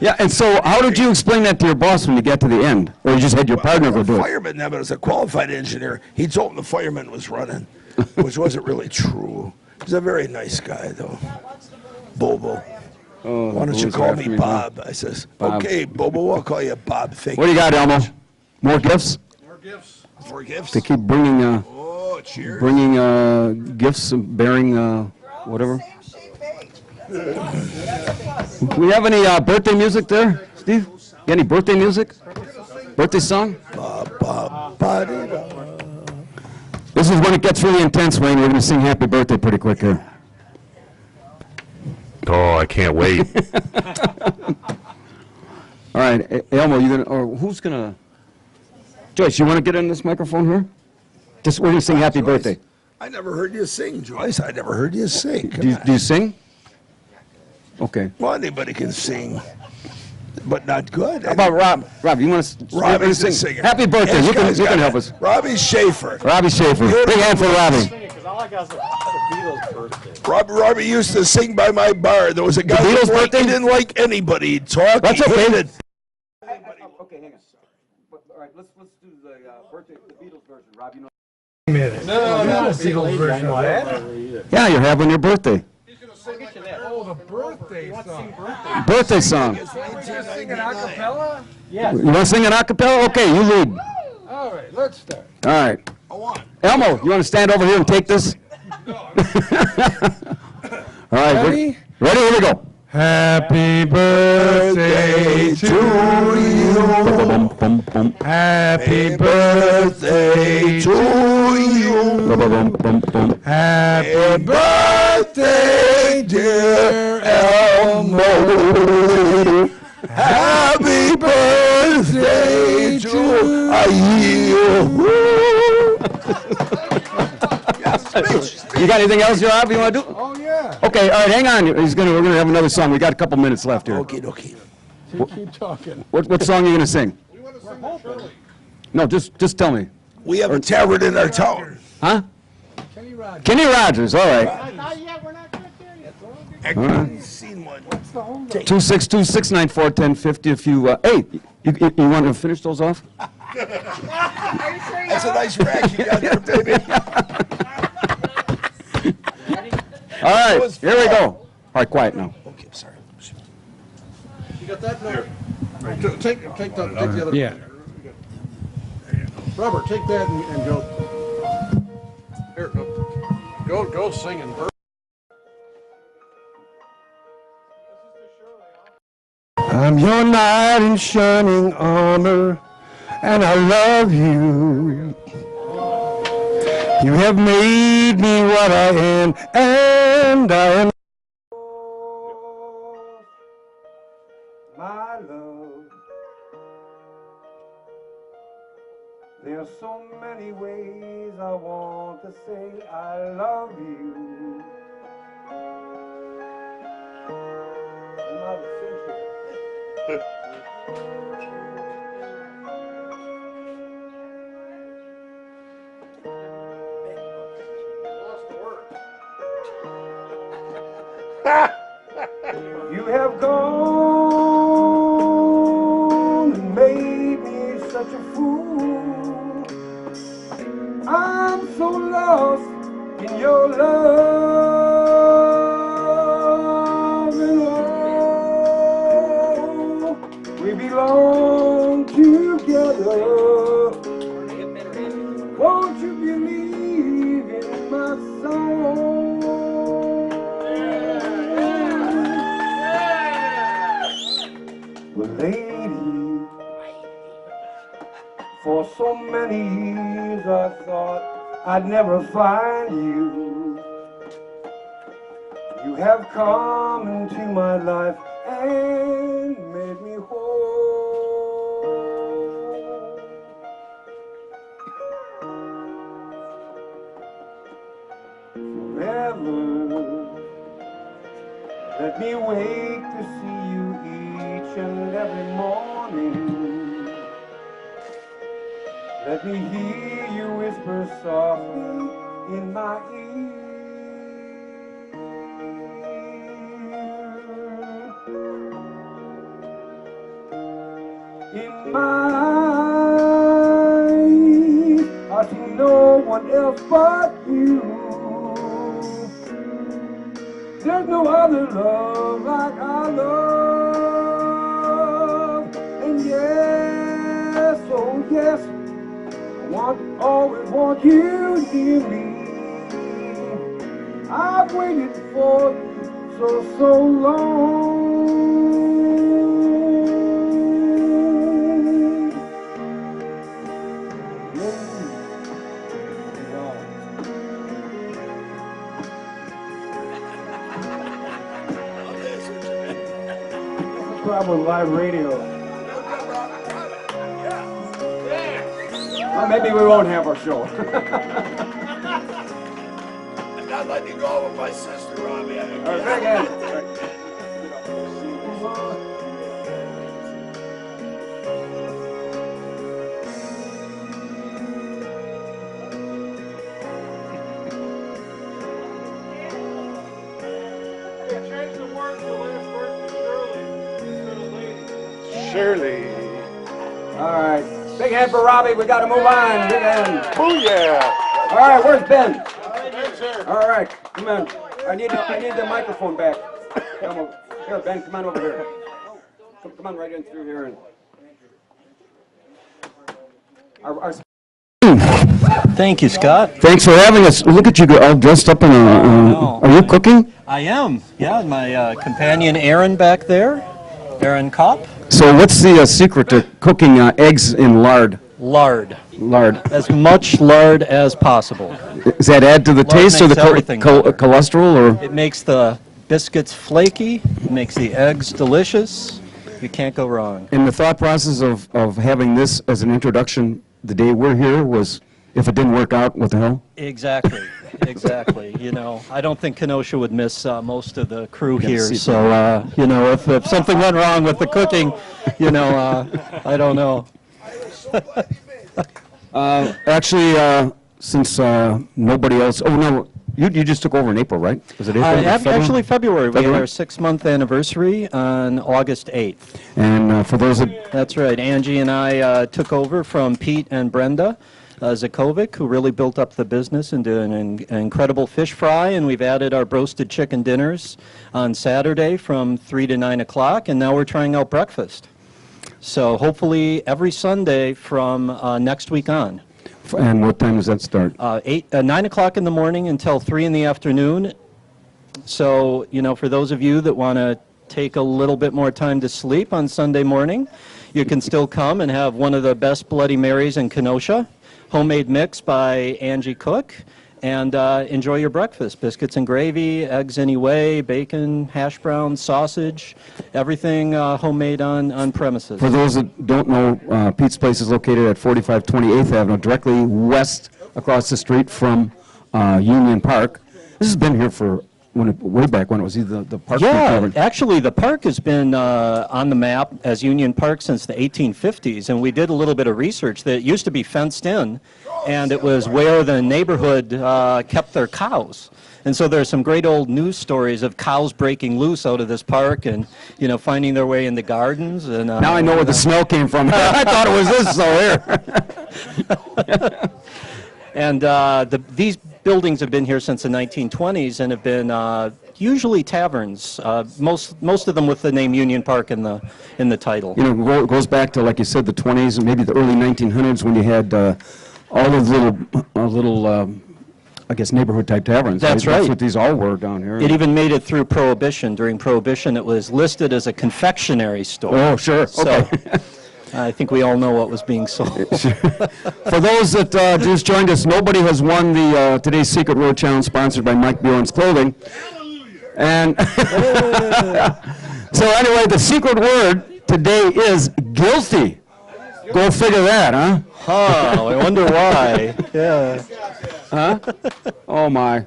Yeah, and so how did you explain that to your boss when you got to the end? Or you just had your partner go do it? The fireman, but as a qualified engineer, he told him the fireman was running, which wasn't really true. He's a very nice guy, though. Bobo. Oh, why don't you call me Bob? I says, Bob. Okay, Bobo, I'll call you Bob. Thank what do you got, Elmo? More gifts? More gifts? To keep bringing, cheers. Bringing gifts, bearing whatever. We have any birthday music there, Steve? Got any birthday music? Birthday song? This is when it gets really intense, Wayne. We're going to sing Happy Birthday pretty quick here. Oh, I can't wait. All right, Elmo, you gonna, or who's gonna? Joyce, you want to get in this microphone here? Just we're gonna sing Happy Joyce, Birthday. I never heard you sing, Joyce. I never heard you sing. Do you sing? Okay. Well, anybody can sing, but not good. How about Rob? Rob, you want to Robbie's sing? a singer. Happy Birthday. You can help us. Robbie Schaefer. Robbie Schaefer. Big hand for Robbie. Robbie used to sing by my bar. There was a guy Beatles' birthday? He didn't like anybody. He'd talk. That's he okay. hated. Okay, hang on. All right, let's do the birthday, the Beatles version. Rob, you know. No, Beatles version. Yeah, you're having your birthday. Oh, the birthday song. Birthday song. You want to sing an acapella? Yeah. You want to sing an acapella? Okay, you lead. All right, let's start. All right. Elmo, you want to stand over here and take this? All right. Ready? Ready? Here we go. Happy birthday to you. Happy birthday to you. Happy birthday, dear Elmo. Happy birthday to you. You got anything else, Rob, you want to do? Oh, yeah. Okay, all right, hang on. We're gonna have another song. We got a couple minutes left here. Okay. Keep talking. What song are you gonna sing? We want to sing Shirley. No, just tell me. We have a tavern in our town. Huh? Kenny Rogers. Kenny Rogers. All right. Not yet, we're not quite there yet. I haven't seen one. 262-694-1050. If you hey, you want to finish those off? That's a nice rack you got there, baby. All right, here we go. All right, quiet now. Okay, sorry. You got that? No. Take the other. Yeah. Robert, take that and go. Here, go singing. I'm your knight in shining armor, and I love you. You have made me what I am, and I am. My love, there's so many ways I want to say I love you. You have gone and made me such a fool. I'm so lost in your love and all. We belong together. Won't you believe in my song? Well, lady, for so many years I thought I'd never find you. You have come into my life and made me whole. Forever, let me wake to see you each and every morning. Let me hear you whisper softly in my ear. In my eyes, I see no one else but you. There's no other love like our love. And yes, oh yes, always want you near me. I've waited for you so long. Problem with live radio. Well, maybe we won't have our show. I'm not letting you go with my sister, Robbie. All right, very good. Change the word to the last word to Shirley instead of lady. Shirley. All right. Big hand for Robbie. We got to move on. Big hand. Booyah! All right. Where's Ben? Ben's here. All right. Come on. I need the microphone back. Come over. Here, Ben. Come on over here. Come on right in through here. And our Thank you, Scott. Thanks for having us. Look at you all dressed up in a. Are you cooking? I am. Yeah, my companion Aaron back there, Aaron Kopp. So what's the secret to cooking eggs in lard? Lard. Lard. As much lard as possible. Does that add to the taste or the cholesterol? Or? It makes the biscuits flaky, it makes the eggs delicious. You can't go wrong. And the thought process of having this as an introduction the day we're here was, if it didn't work out, what the hell? Exactly. Exactly. You know, I don't think Kenosha would miss most of the crew here. So, you know, if something went wrong with the cooking, you know, I don't know. Actually, since nobody else, oh no, you just took over in April, right? Was it April? Actually, February. We had our 6-month anniversary on August 8th. And for those that... That's right. Angie and I took over from Pete and Brenda Zakovic, who really built up the business and did an incredible fish fry, and we've added our roasted chicken dinners on Saturday from 3 to 9 o'clock, and now we're trying out breakfast. So hopefully every Sunday from next week on. And what time does that start? 9 o'clock in the morning until 3 in the afternoon. So, you know, for those of you that want to take a little bit more time to sleep on Sunday morning, you can still come and have one of the best Bloody Marys in Kenosha, homemade mix by Angie Cook, and enjoy your breakfast. Biscuits and gravy, eggs any way, bacon, hash browns, sausage, everything homemade on premises. For those that don't know, Pete's Place is located at 4528th Avenue, directly west across the street from Union Park. This has been here for way back when it was either the park. Yeah, actually the park has been on the map as Union Park since the 1850s, and we did a little bit of research that it used to be fenced in, and it was where the neighborhood kept their cows. And so there's some great old news stories of cows breaking loose out of this park and, you know, finding their way into gardens. And now I know where the smell came from. I thought it was this so here. And these buildings have been here since the 1920s and have been usually taverns. Most of them with the name Union Park in the title. You know, it goes back to, like you said, the 20s and maybe the early 1900s when you had all those little I guess neighborhood type taverns. That's right. That's what these all were down here. It even made it through Prohibition. During Prohibition, it was listed as a confectionery store. Oh, sure. So, okay. I think we all know what was being sold. For those that just joined us, nobody has won the today's Secret Word Challenge sponsored by Mike Bjorn's Clothing. And so anyway, the secret word today is guilty. Go figure that, huh? Huh, I wonder why. Yeah. Huh? Oh, my.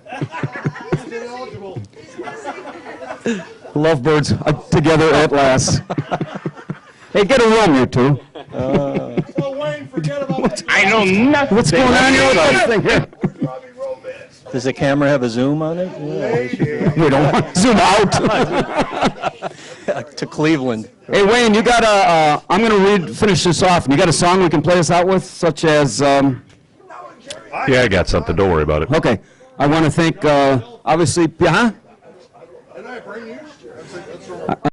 Lovebirds together at last. Hey, get a room, you two. I know nothing. What's going on here with this thing here? Does the camera have a zoom on it? Yeah. We don't want to zoom out. To Cleveland. Hey, Wayne, you got a, I'm going to finish this off. And you got a song we can play us out with, such as... Yeah, I got something. Don't worry about it. Okay. I want to thank, obviously, Did I bring you